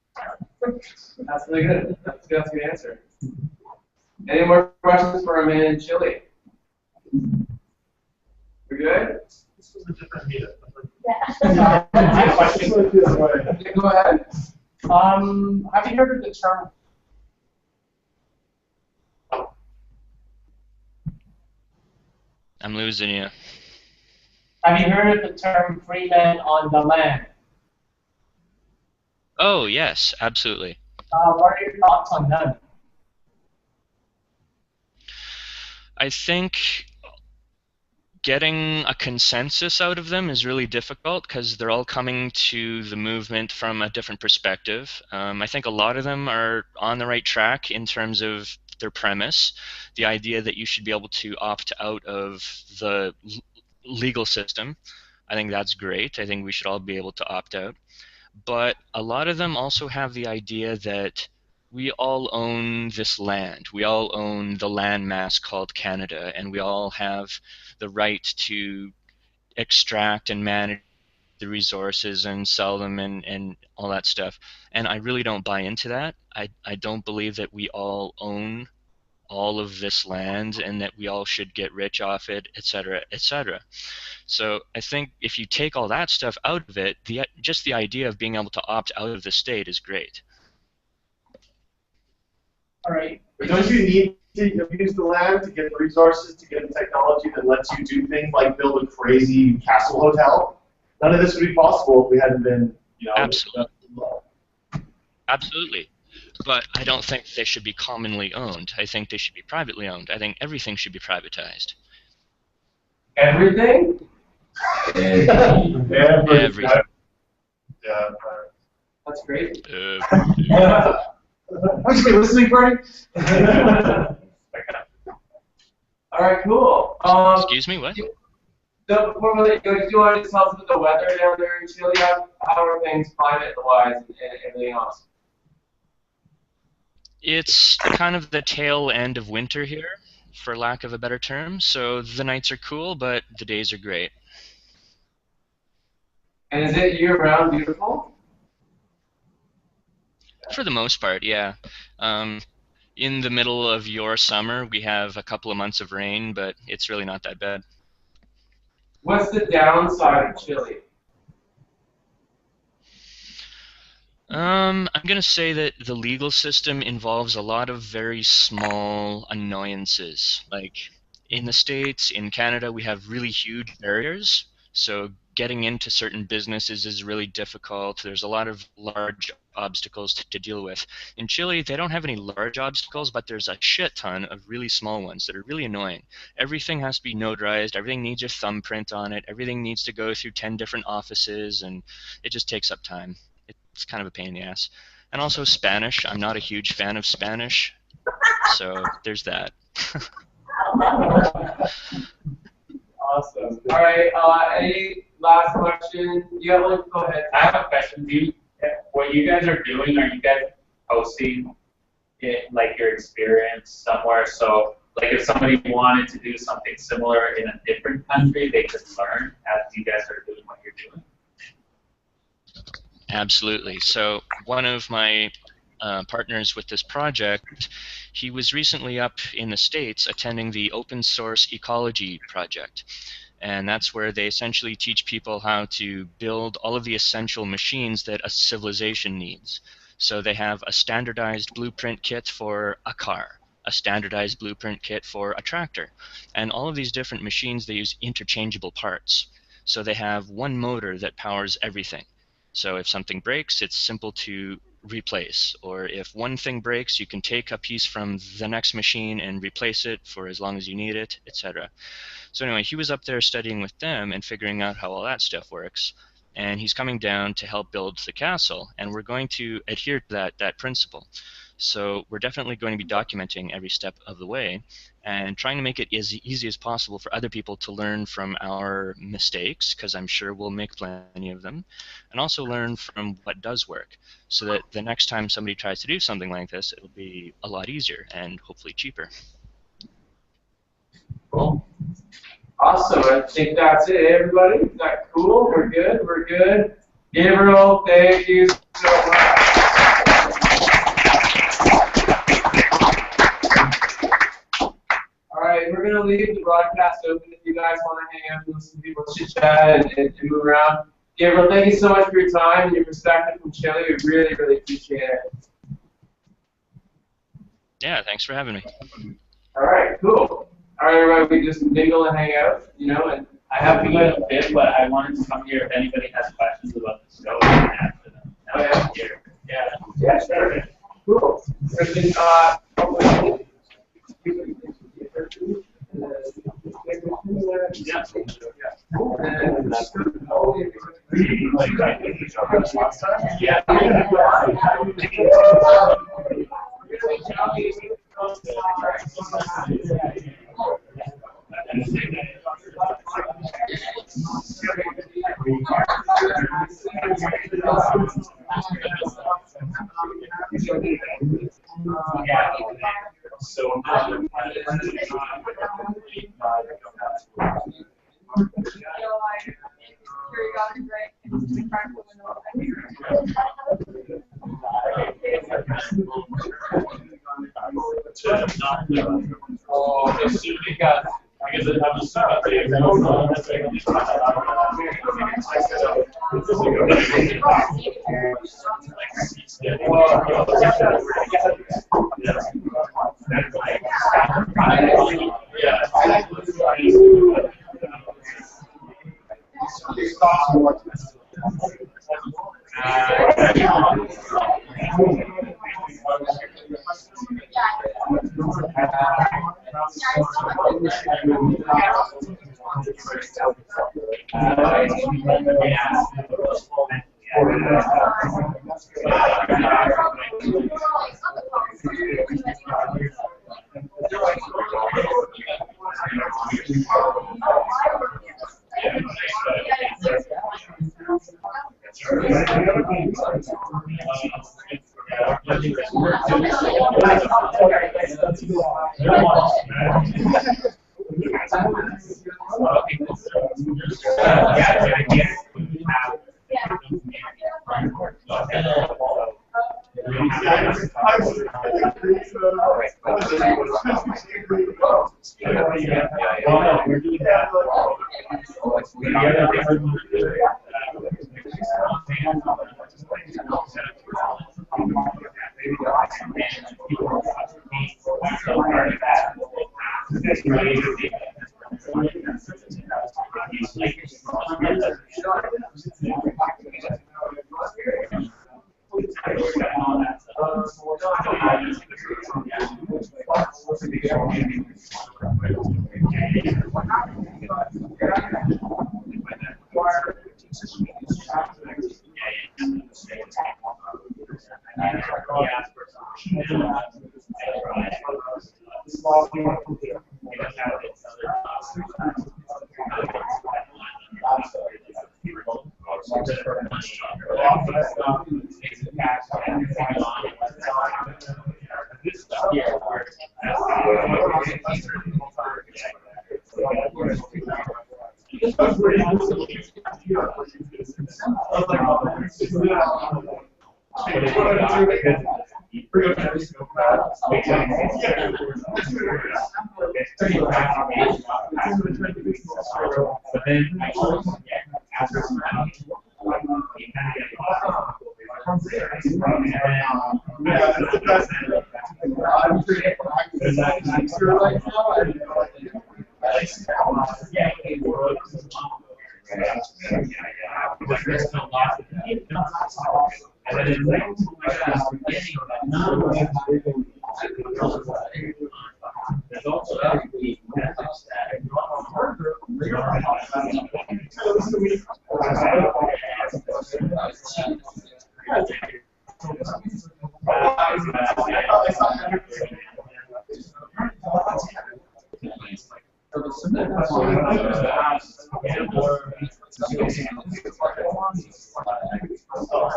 That's really good. That's a good answer. Any more questions for our man in Chile? We're good? This was a different meeting. Yeah. Okay, go ahead. Have you heard of the term? I'm losing you. Have you heard of the term "free man on the land"? Oh, yes, absolutely. What are your thoughts on that? I think getting a consensus out of them is really difficult because they're all coming to the movement from a different perspective. I think a lot of them are on the right track in terms of their premise, the idea that you should be able to opt out of the legal system. I think that's great. I think we should all be able to opt out. But a lot of them also have the idea that we all own this land. We all own the land mass called Canada, and we all have the right to extract and manage the resources and sell them and all that stuff. And I really don't buy into that. I don't believe that we all own all of this land and that we all should get rich off it, etc., etc. So I think if you take all that stuff out of it, just the idea of being able to opt out of the state is great. All right. But don't you need to use the land to get the resources, to get the technology that lets you do things like build a crazy castle hotel? None of this would be possible if we hadn't been, Absolutely. Absolutely. But I don't think they should be commonly owned. I think they should be privately owned. I think everything should be privatized. Everything? Everything. Yeah. That's great. Would you be listening, Bernie? All right, cool. Excuse me, what? Before we let you go, do you want to tell us about the weather down there in Chile? How are things climate-wise and everything else? It's kind of the tail end of winter here, for lack of a better term. So the nights are cool, but the days are great. And is it year-round beautiful? For the most part, yeah. In the middle of your summer, we have a couple of months of rain, but it's really not that bad. What's the downside of Chile? I'm going to say that the legal system involves a lot of very small annoyances. Like in the States, in Canada, we have really huge barriers. So getting into certain businesses is really difficult. There's a lot of large obstacles to deal with. In Chile, they don't have any large obstacles, but there's a shit ton of really small ones that are really annoying. Everything has to be notarized. Everything needs your thumbprint on it. Everything needs to go through 10 different offices, and it just takes up time. It's kind of a pain in the ass. And also Spanish. I'm not a huge fan of Spanish, so there's that. Awesome. All right. Any last question? You have one? Go ahead. I have a question. What you guys are doing? Are you guys posting it, like your experience somewhere? So, like, if somebody wanted to do something similar in a different country, they could learn as you guys are doing what you're doing. Absolutely. So one of my partners with this project, he was recently up in the States attending the Open Source Ecology project. And that's where they essentially teach people how to build all of the essential machines that a civilization needs. So they have a standardized blueprint kit for a car, a standardized blueprint kit for a tractor. And all of these different machines, they use interchangeable parts. So they have one motor that powers everything. So if something breaks, it's simple to replace. Or if one thing breaks, you can take a piece from the next machine and replace it for as long as you need it, etc. So anyway, he was up there studying with them and figuring out how all that stuff works. And he's coming down to help build the castle, and we're going to adhere to that principle. So we're definitely going to be documenting every step of the way and trying to make it as easy as possible for other people to learn from our mistakes, because I'm sure we'll make plenty of them, and also learn from what does work, so that the next time somebody tries to do something like this, it'll be a lot easier and hopefully cheaper. Cool. Awesome. I think that's it, everybody. Is that cool? We're good? We're good? Gabriel, thank you so much. All right, we're going to leave the broadcast open if you guys want to hang out and listen to people chit-chat and move around. Gabriel, thank you so much for your time and your perspective from Chile. We really, really appreciate it. Yeah, thanks for having me. All right, cool. All right, everybody, we just mingle and hang out, and I have to go in a bit, but I wanted to come here if anybody has questions about the show and ask them. Oh, yeah. Here. Yeah. Yeah, sure. Cool.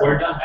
We're done.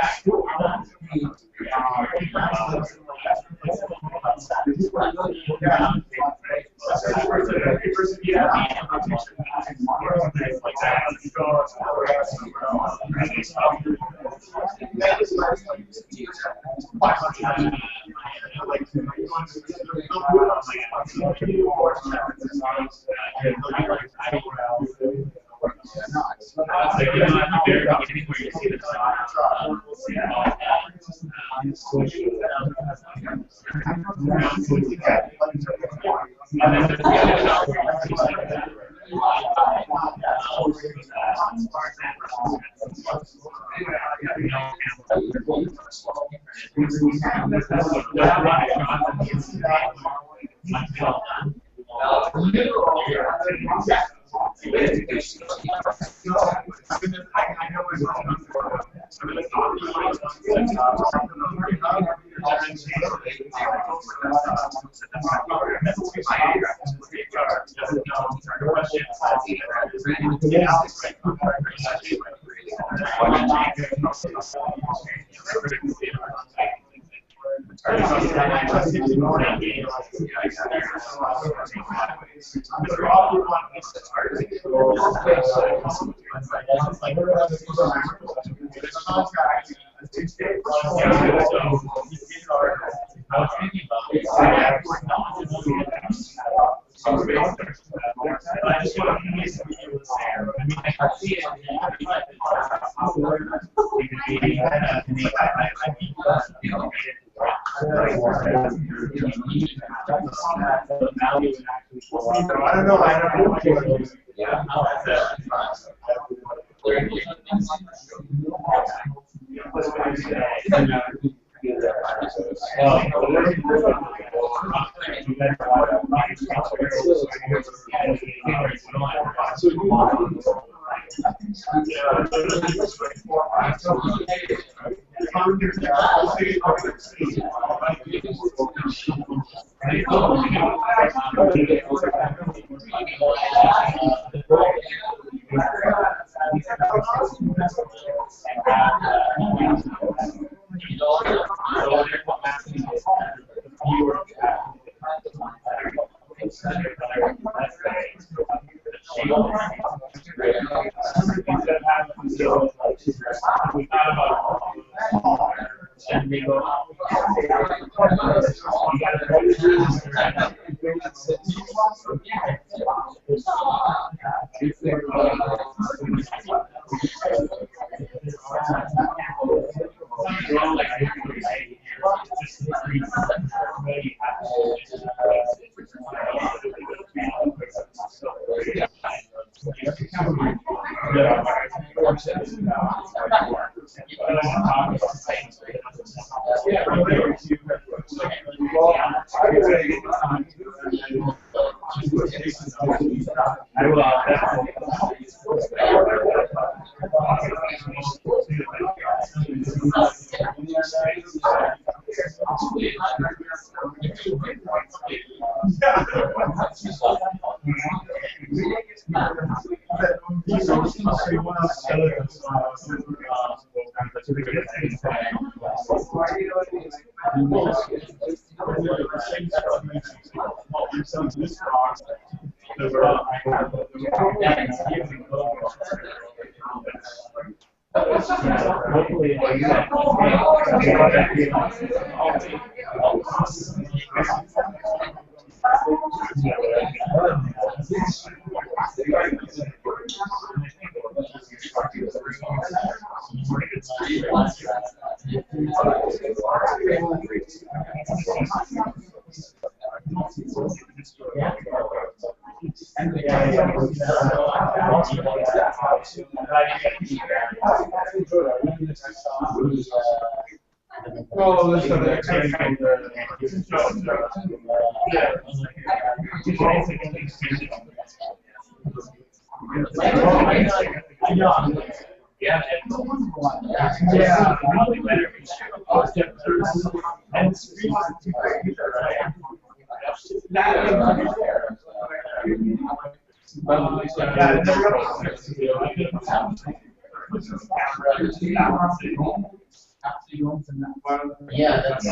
Yeah, that's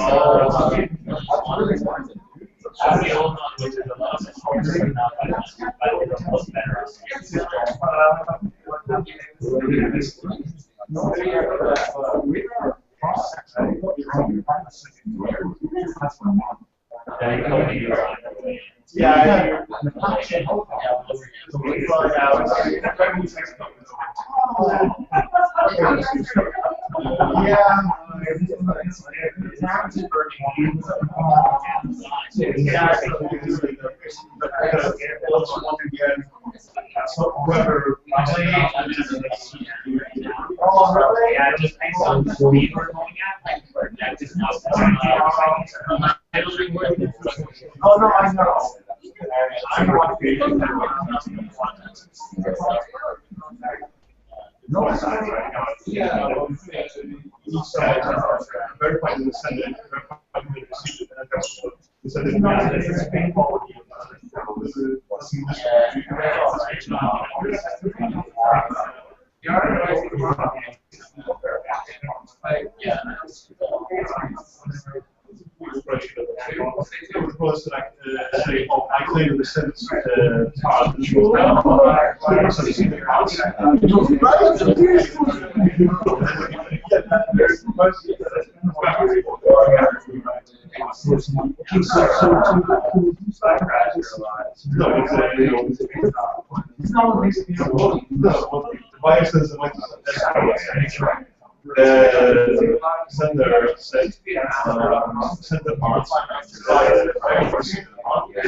Verifying the sender, verifying the receiver, and the sender quality of I claim the sentence biases and sender says sender parts.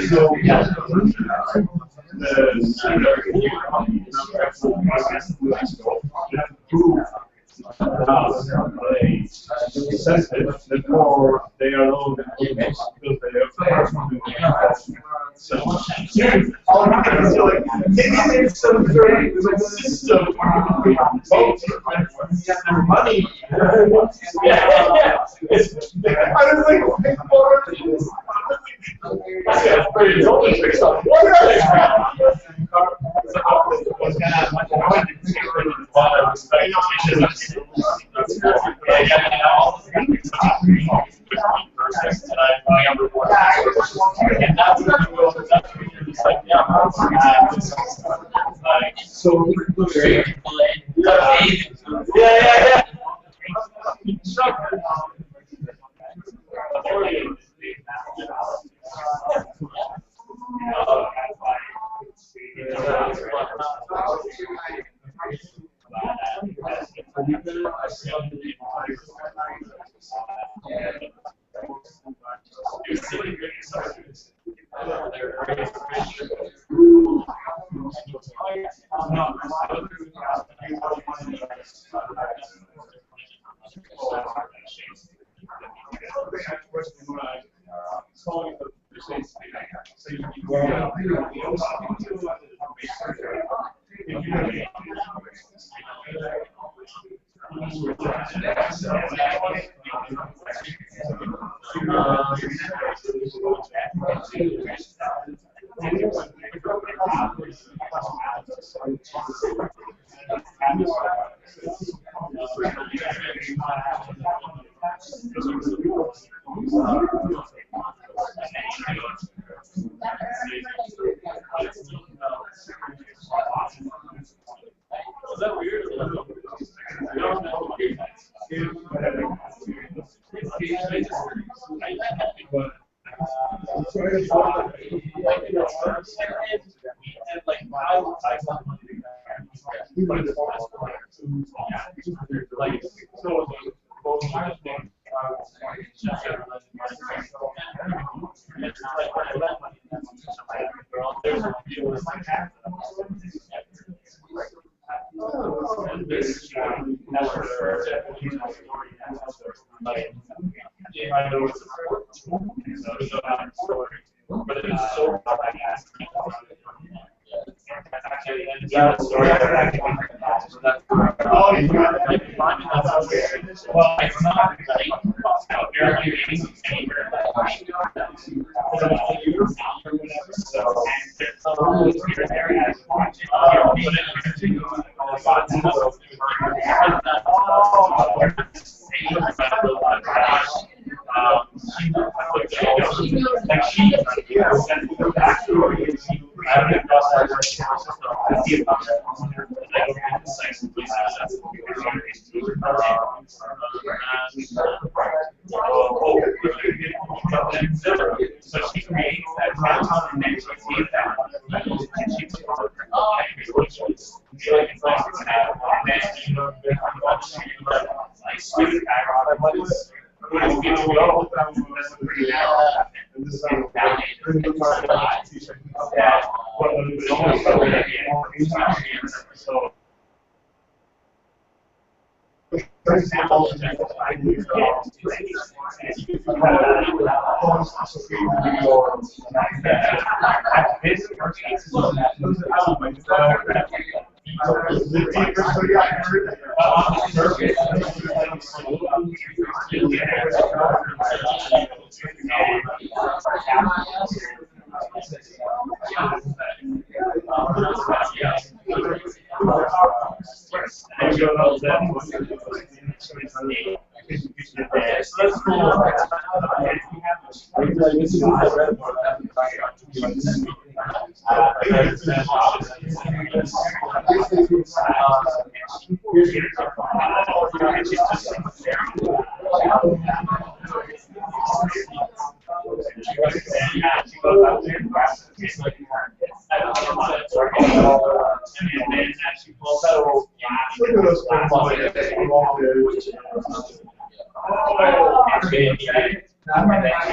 So sensitive, therefore they are known because they are so like maybe there's some very system both money. I was like, For example,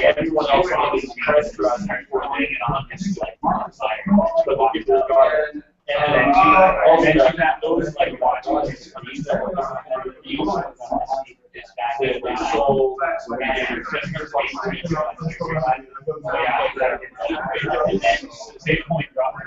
everyone else on these restaurants are doing it on this like but people are and then also that those like watching these that they sold and they point dropped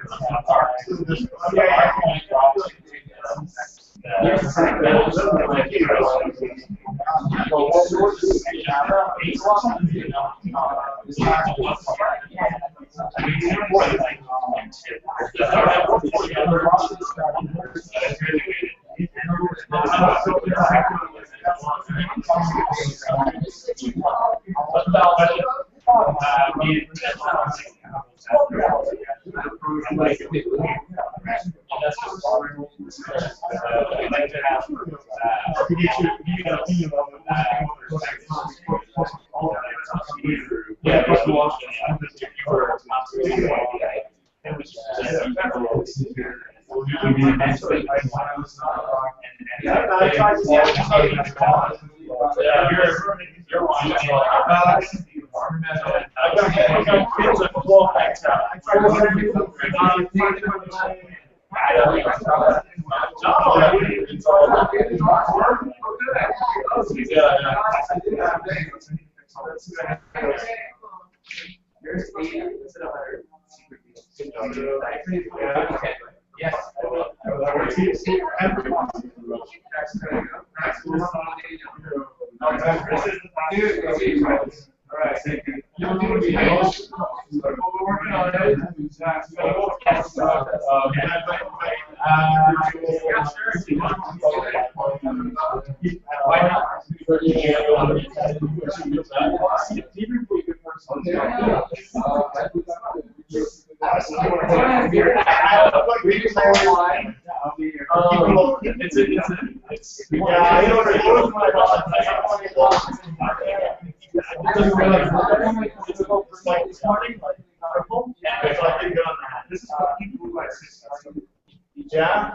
Yeah?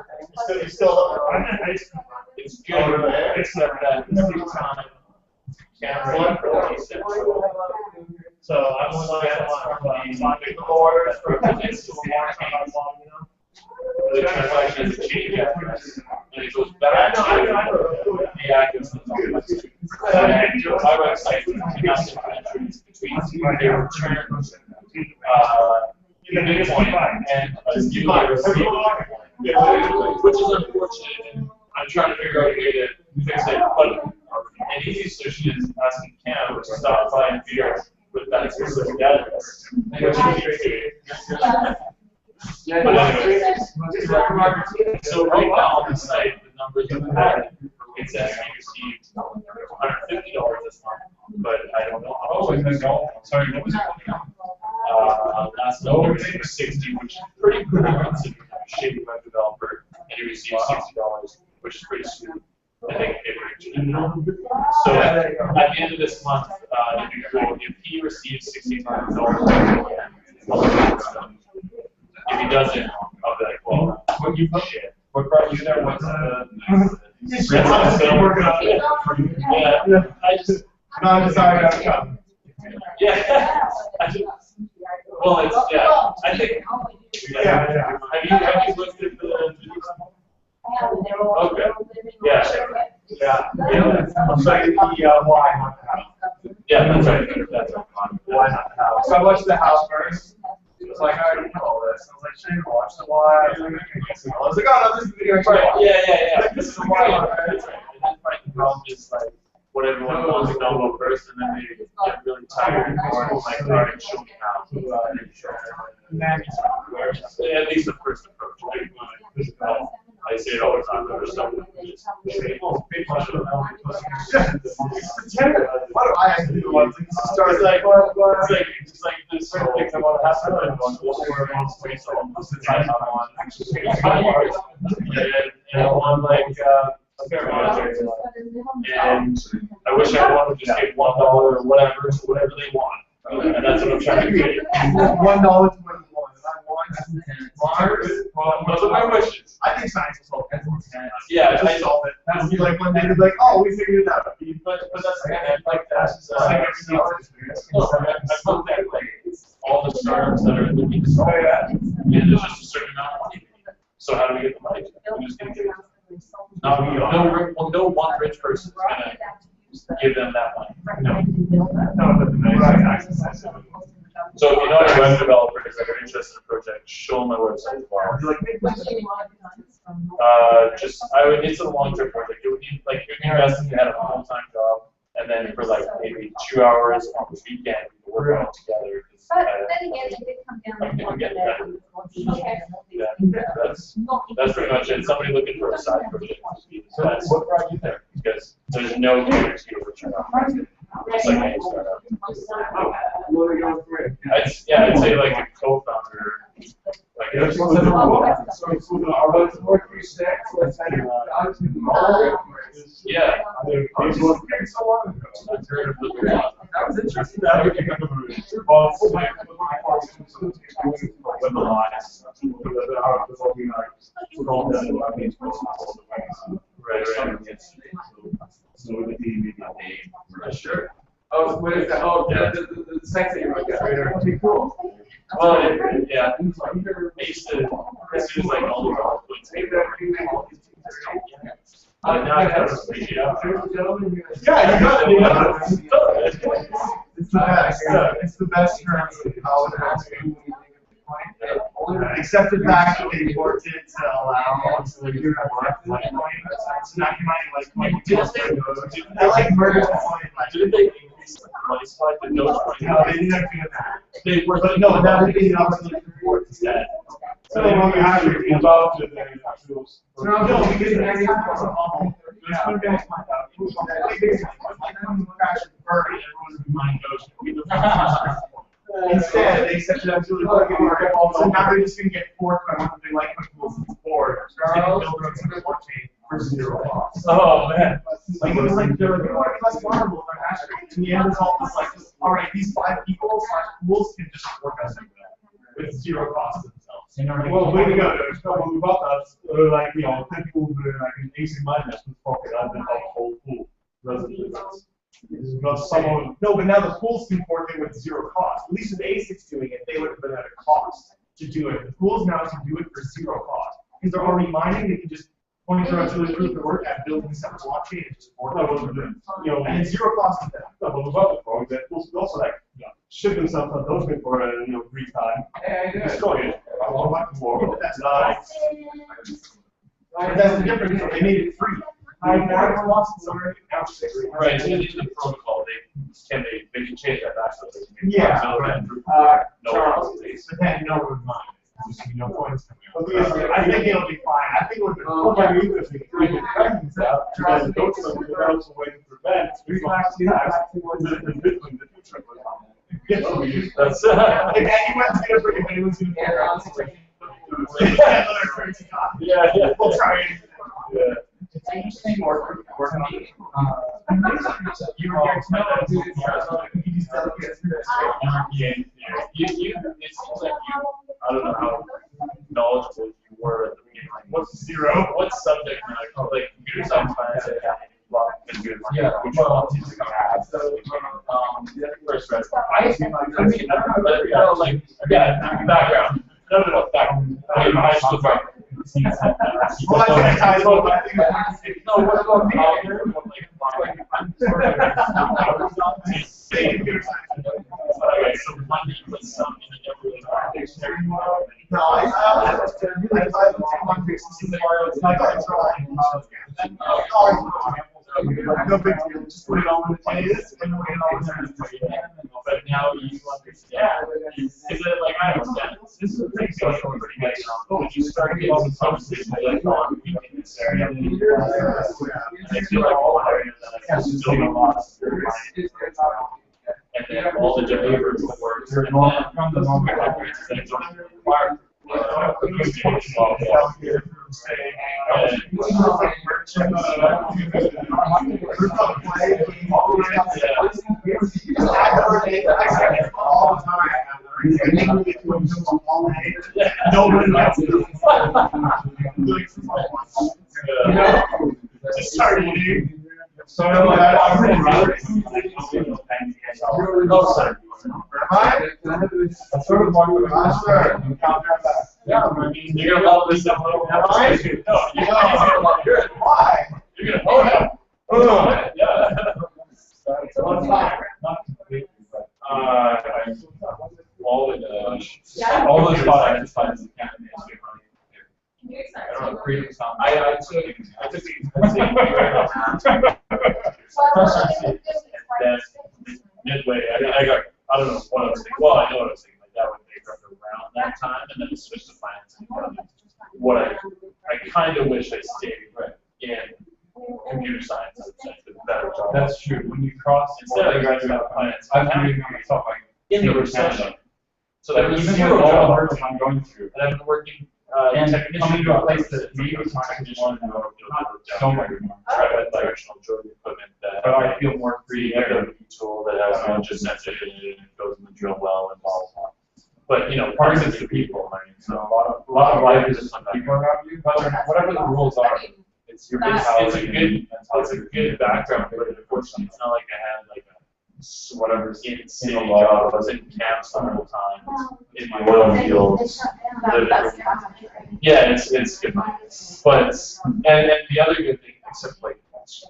It's still it's good. It's never done. So I'm the orders for the transaction has changed after this. And it goes back to the active. My website has entries between their return the Bitcoin and a new which is unfortunate. I'm trying to figure out a way to fix it. But an easy solution is asking Cam to stop buying beer with that specific address. So right now on the site, the numbers that we had, it says we received $150 this month, but I don't know how much it's going. Sorry, what was it? Last number was 60, which is pretty good considering a shitty web developer, and he received $60, which is pretty sweet. I think so at the end of this month, if he receives $65, if he doesn't, I'll be like, well, what you shit. What brought you there? What's the yeah, I just yeah. Well, it's yeah. I think yeah. Have you looked at the? Okay. Yeah. Yeah. I'm sorry, the why not the house. Yeah, that's right. That's right. Why not the house? So I watched the house first. It was like, I already know all this. I was like, should I watch the why? I was like, oh, no, this is the video. Right. Yeah. Like, this is the why. That's right. And then the problem is like what everyone wants to know about first, and then they get really tired and bored and like, all right, show me how. At least the first approach. I say it all the time. There's something What do I have to do? It's like there's certain things I want to have to learn on before everyone's face on this is like I'm on and on like a fair amount of and I wish everyone would just give $1 or whatever to whatever they want. And that's what I'm trying to create. $1 to what you want. Mars? Well, those are my wishes. I think science will solve it. Yeah, I solve it. It'll be like one day, they'll be like, oh, we figured it out. But that's the thing, I like that. All the startups that are looking to solve that, and there's just a certain amount of money. So how do we get the money? Who's going to give it? No one rich person is going to give them that money. So if you know any web developers that are interested in a project, show them my website as well. It's a long-term project. It would need it would be best if you had a full-time job, and then for like maybe 2 hours on the weekend, we could work on it together. But then again, it did come down to one That's pretty much it. Somebody looking for a side project. That's what brought you there? Because there's no guarantee of return on investment. It's like any startup. I'd say like a co-founder. Like Yeah. That was interesting. Sure. Oh, what is that? Oh, the sex that you wrote down. Okay, cool. Well, yeah. I used to, as soon as like all the now I kind of appreciate it. Yeah, you got it. It's the best. It's the best currency. Except the fact that they forced it to allow I like murder coin. Didn't they increase the money supply? No, they didn't do that. They were, but no, that would be the opposite report instead. So they won't actually involved in the actual. No, because instead, they accepted absolutely fucking market. So now they're just going to get forked by one they like tools and board. They can build their own blockchain for zero cost. Oh man! Like it was like they're like, oh, it's less vulnerable than hash rate. In the end, it's all just like, all right, these 5 people / pools can just fork us into that with zero cost to themselves. Well, way to go. There's no one about that. Like 10 people like an easy minus would fork it out and have a whole pool. Not someone. No, but now the pools can fork it with zero cost. At least with ASICs doing it, they would have been at a cost to do it. The pools now can do it for zero cost. Because they're already mining, they can just point their actually proof of work at building some blockchain and just fork it. And it's zero cost to them. No, but without the fork, that pools could also like ship themselves on those before free time. Destroy it. That's nice. But that's the difference. They made it free. Right, so in the protocol, they can change that back so they can but then no one mind. No points coming up. I think it'll be fine. I think it would be fine. Develops a way to prevent the That's if anyone's gonna bring it, anyone's gonna get around. Yeah, we'll try it. Yeah. It's interesting working on you were here tonight. It seems like I don't know how knowledgeable you were at the beginning. Like, what's zero? What subject matter? Like computer science, finance, which one do you have? First rest. I don't know, like, background. No, background. I mean, high school background. Well, I think No, what about me? I'm sort of okay, so Monday was something that everyone No, I no big deal. Just put it on the days and then we can always but now you understand. Is it like I understand? This is a pretty social pretty good. But when you start getting some conversation like, oh, I'm in this area, and I feel like all areas that I still get lost. And then all the neighbors that work, and then the moment that things don't require. Yeah, I mean, you're gonna love this stuff. No, you're gonna love it. Why? You're gonna own it. Oh, yeah. All those thoughts I just find as a candidate. I don't know, creative sound. I took midway, I don't know what I was thinking. Well, I know what I was thinking. My dad would make up around that time, and then we switched to finance. What I kind of wish I stayed in computer science. I did a better job. That's true. When you cross, instead of graduating out of finance, I'm doing myself like in the recession. So that was even with all the hurdles I'm going through, and I've been working. And coming to a place that maybe it's not traditional, not so much directional drilling equipment that but I feel more free. I have a tool that has no just sensor and it goes in the drill well and blah blah. But you know, part of it's the people. I mean, so a lot of life is just the people around you. But whatever the rules are, it's your mentality. It's a good background, but unfortunately, it's not like I had like a whatever insane job. I was in camps the whole time in my oil fields. Yeah, it's good money. But and the other good thing, except like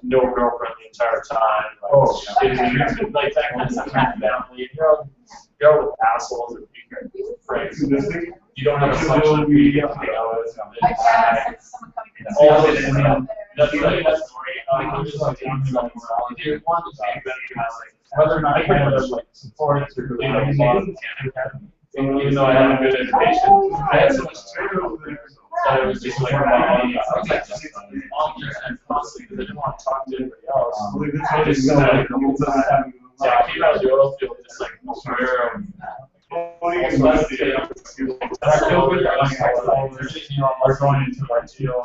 no girlfriend the entire time. Like that kind of stuff. Family, you're with assholes and friends. You don't have a social media. All this. That's like that story. I'm just like whether or not I can like support it or even though I have a good education, I had so much terrible there. So it was just like, I was like, and constantly because I didn't want to talk to anybody else. So I came out of the oil field just like, where and I feel good that like, we're going into like jail,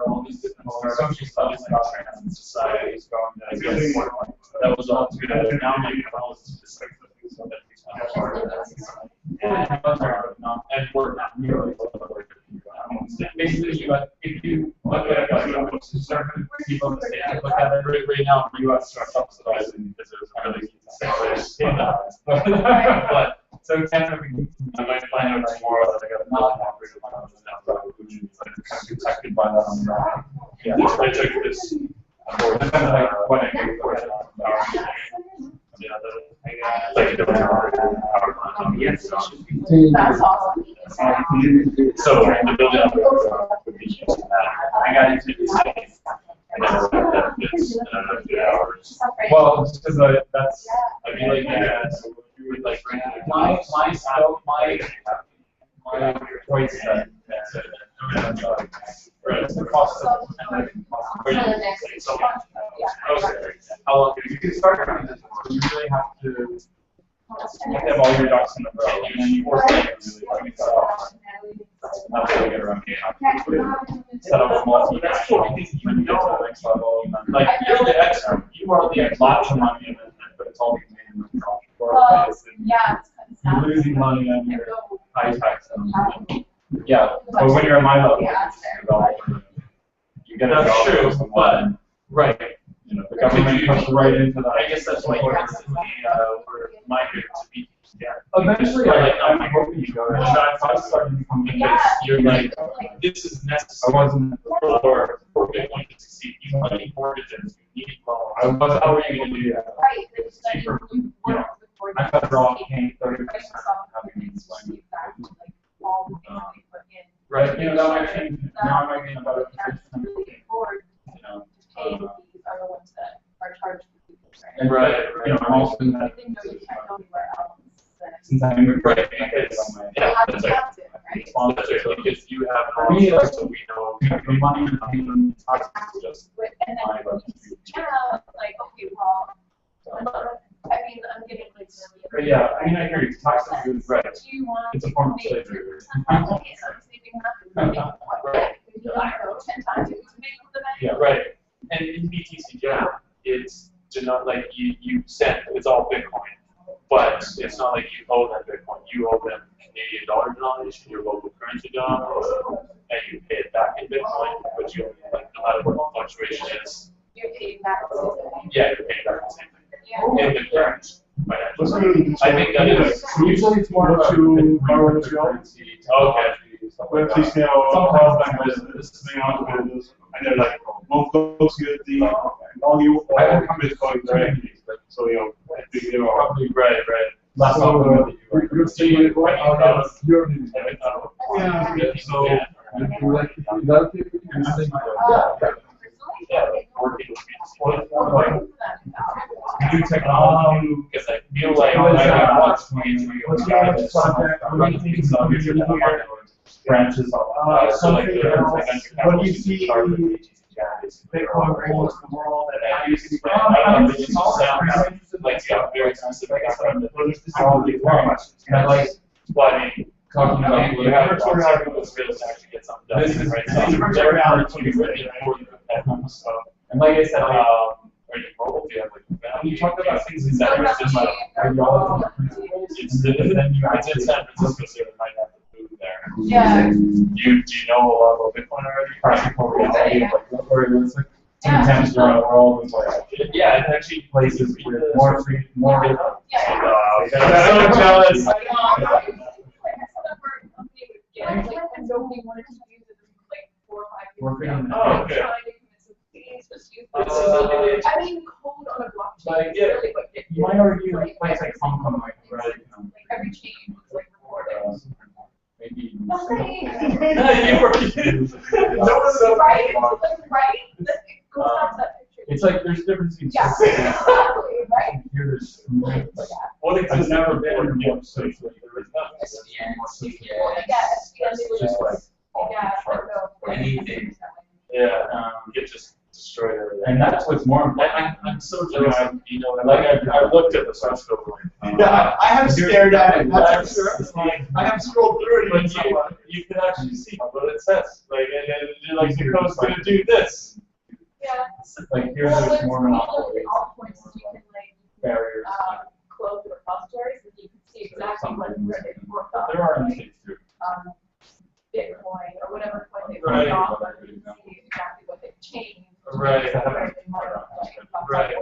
all these different social studies and societies going that was all together. Now maybe all this just like and we're not really basically if you look at certain people in the state, look at it right now, the U.S. are subsidizing because there's really but so Canada, I might find out tomorrow that I got not operated by them now, which is protected by that on the ground. Yeah, I took this. Like when I came for it. Like the power plant. That's awesome. So the building up would be using that. I got into this. I never read that this 2 hours. Well, because that's I mean like yeah, so you would like my voice that's it. It's the cost of how long you can start doing this? You really have to have all your ducks in a row, and then you force it really cut off. Not really get around here. Set up a multi. That's cool because even though the next level, like you're the expert, you are the lots of money in it, but it's all being made in the you're losing money on your high tax. Yeah, but when you're at my level, you get a that's true, but right. You know, the government comes right into that. I guess that's why you constantly were migrated to be Eventually, I'm hoping you go. I started becoming because you're like, this is necessary for Bitcoin to succeed. You need mortgages, you need loans. How are you going to do that? Right, it's like you want the I thought they're all paying 30%. All the things they put in. Right, you know, that might change. Now I might be in a better position. Really afford to pay the fees are the ones that are charged to people, right? And you know, I'm also in that. Even though you can't go anywhere else. Since I'm right, because that's right. Because you have for me, like, so we know the money and paying taxes just. And then like, okay, well, I mean, I'm getting like. But yeah, I mean, I agree. Taxes is right. Do you want it's a form of slavery. Yeah, right. And in BTC Jam, it's not like you send, it's all Bitcoin. But it's not like you owe them Bitcoin. You owe them Canadian dollar denomination, your local currency denomination, and you pay it back in Bitcoin. But you, like, no matter what the fluctuation is, you're paying back. Yeah, you're paying back the same thing. Yeah. In the current financial. I think that is. Usually it's more about to borrow as well. Okay. But at least now, this is the business. And they're like, most folks get the value of Bitcoin directly. So, you know, I think they're probably right. Last so, you're seeing it right now. Yeah. So, working with new technology, because I feel like I watch 23 branches of something else. What do you see Bitcoin brings to the world that how you see like very specific and I like talking about you have to having those skills to actually get something done. This is right. Very opportunity for you. And like I said, are you mobile? Do you have like you talked about things in San Francisco. It's in San Francisco, so you might have to move there. Yeah. Do you know a lot about Bitcoin already? Sometimes around the world, it's like yeah, it's actually places with more free, more. I'm so jealous. And nobody wanted to use it like 4 or 5 years ago. Oh, okay. I mean, code on a blockchain. Like, yeah. Really what You might argue like place like Hong Kong, like, right? Like every chain is like recorded. Maybe. You were kidding. Right? Right? Go back to that picture. It's like there's difference between right? Here there's what I've never been in one place where there is nothing. It's just like anything. Yeah, it just destroyed everything. and that's what's more important. I'm so jealous. You know, like I looked at the source code. Yeah, I have stared at it. That's sure. I have scrolled through it. But you can actually see what it says. Like, and you're like, the code's going to do this. Yeah. Like here's there's more monopoly All points you can like barriers. close the repositories and you can see exactly what they worked on. There are mistakes too. Bitcoin or whatever coin they Right. worked on, you can see exactly what they've changed. Right. Right.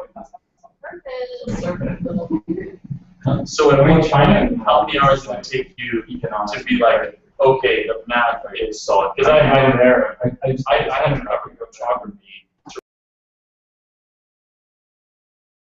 So in one China, how many hours did it take you to be like, okay, the math is solid? Because I had an error. I had an error in geography.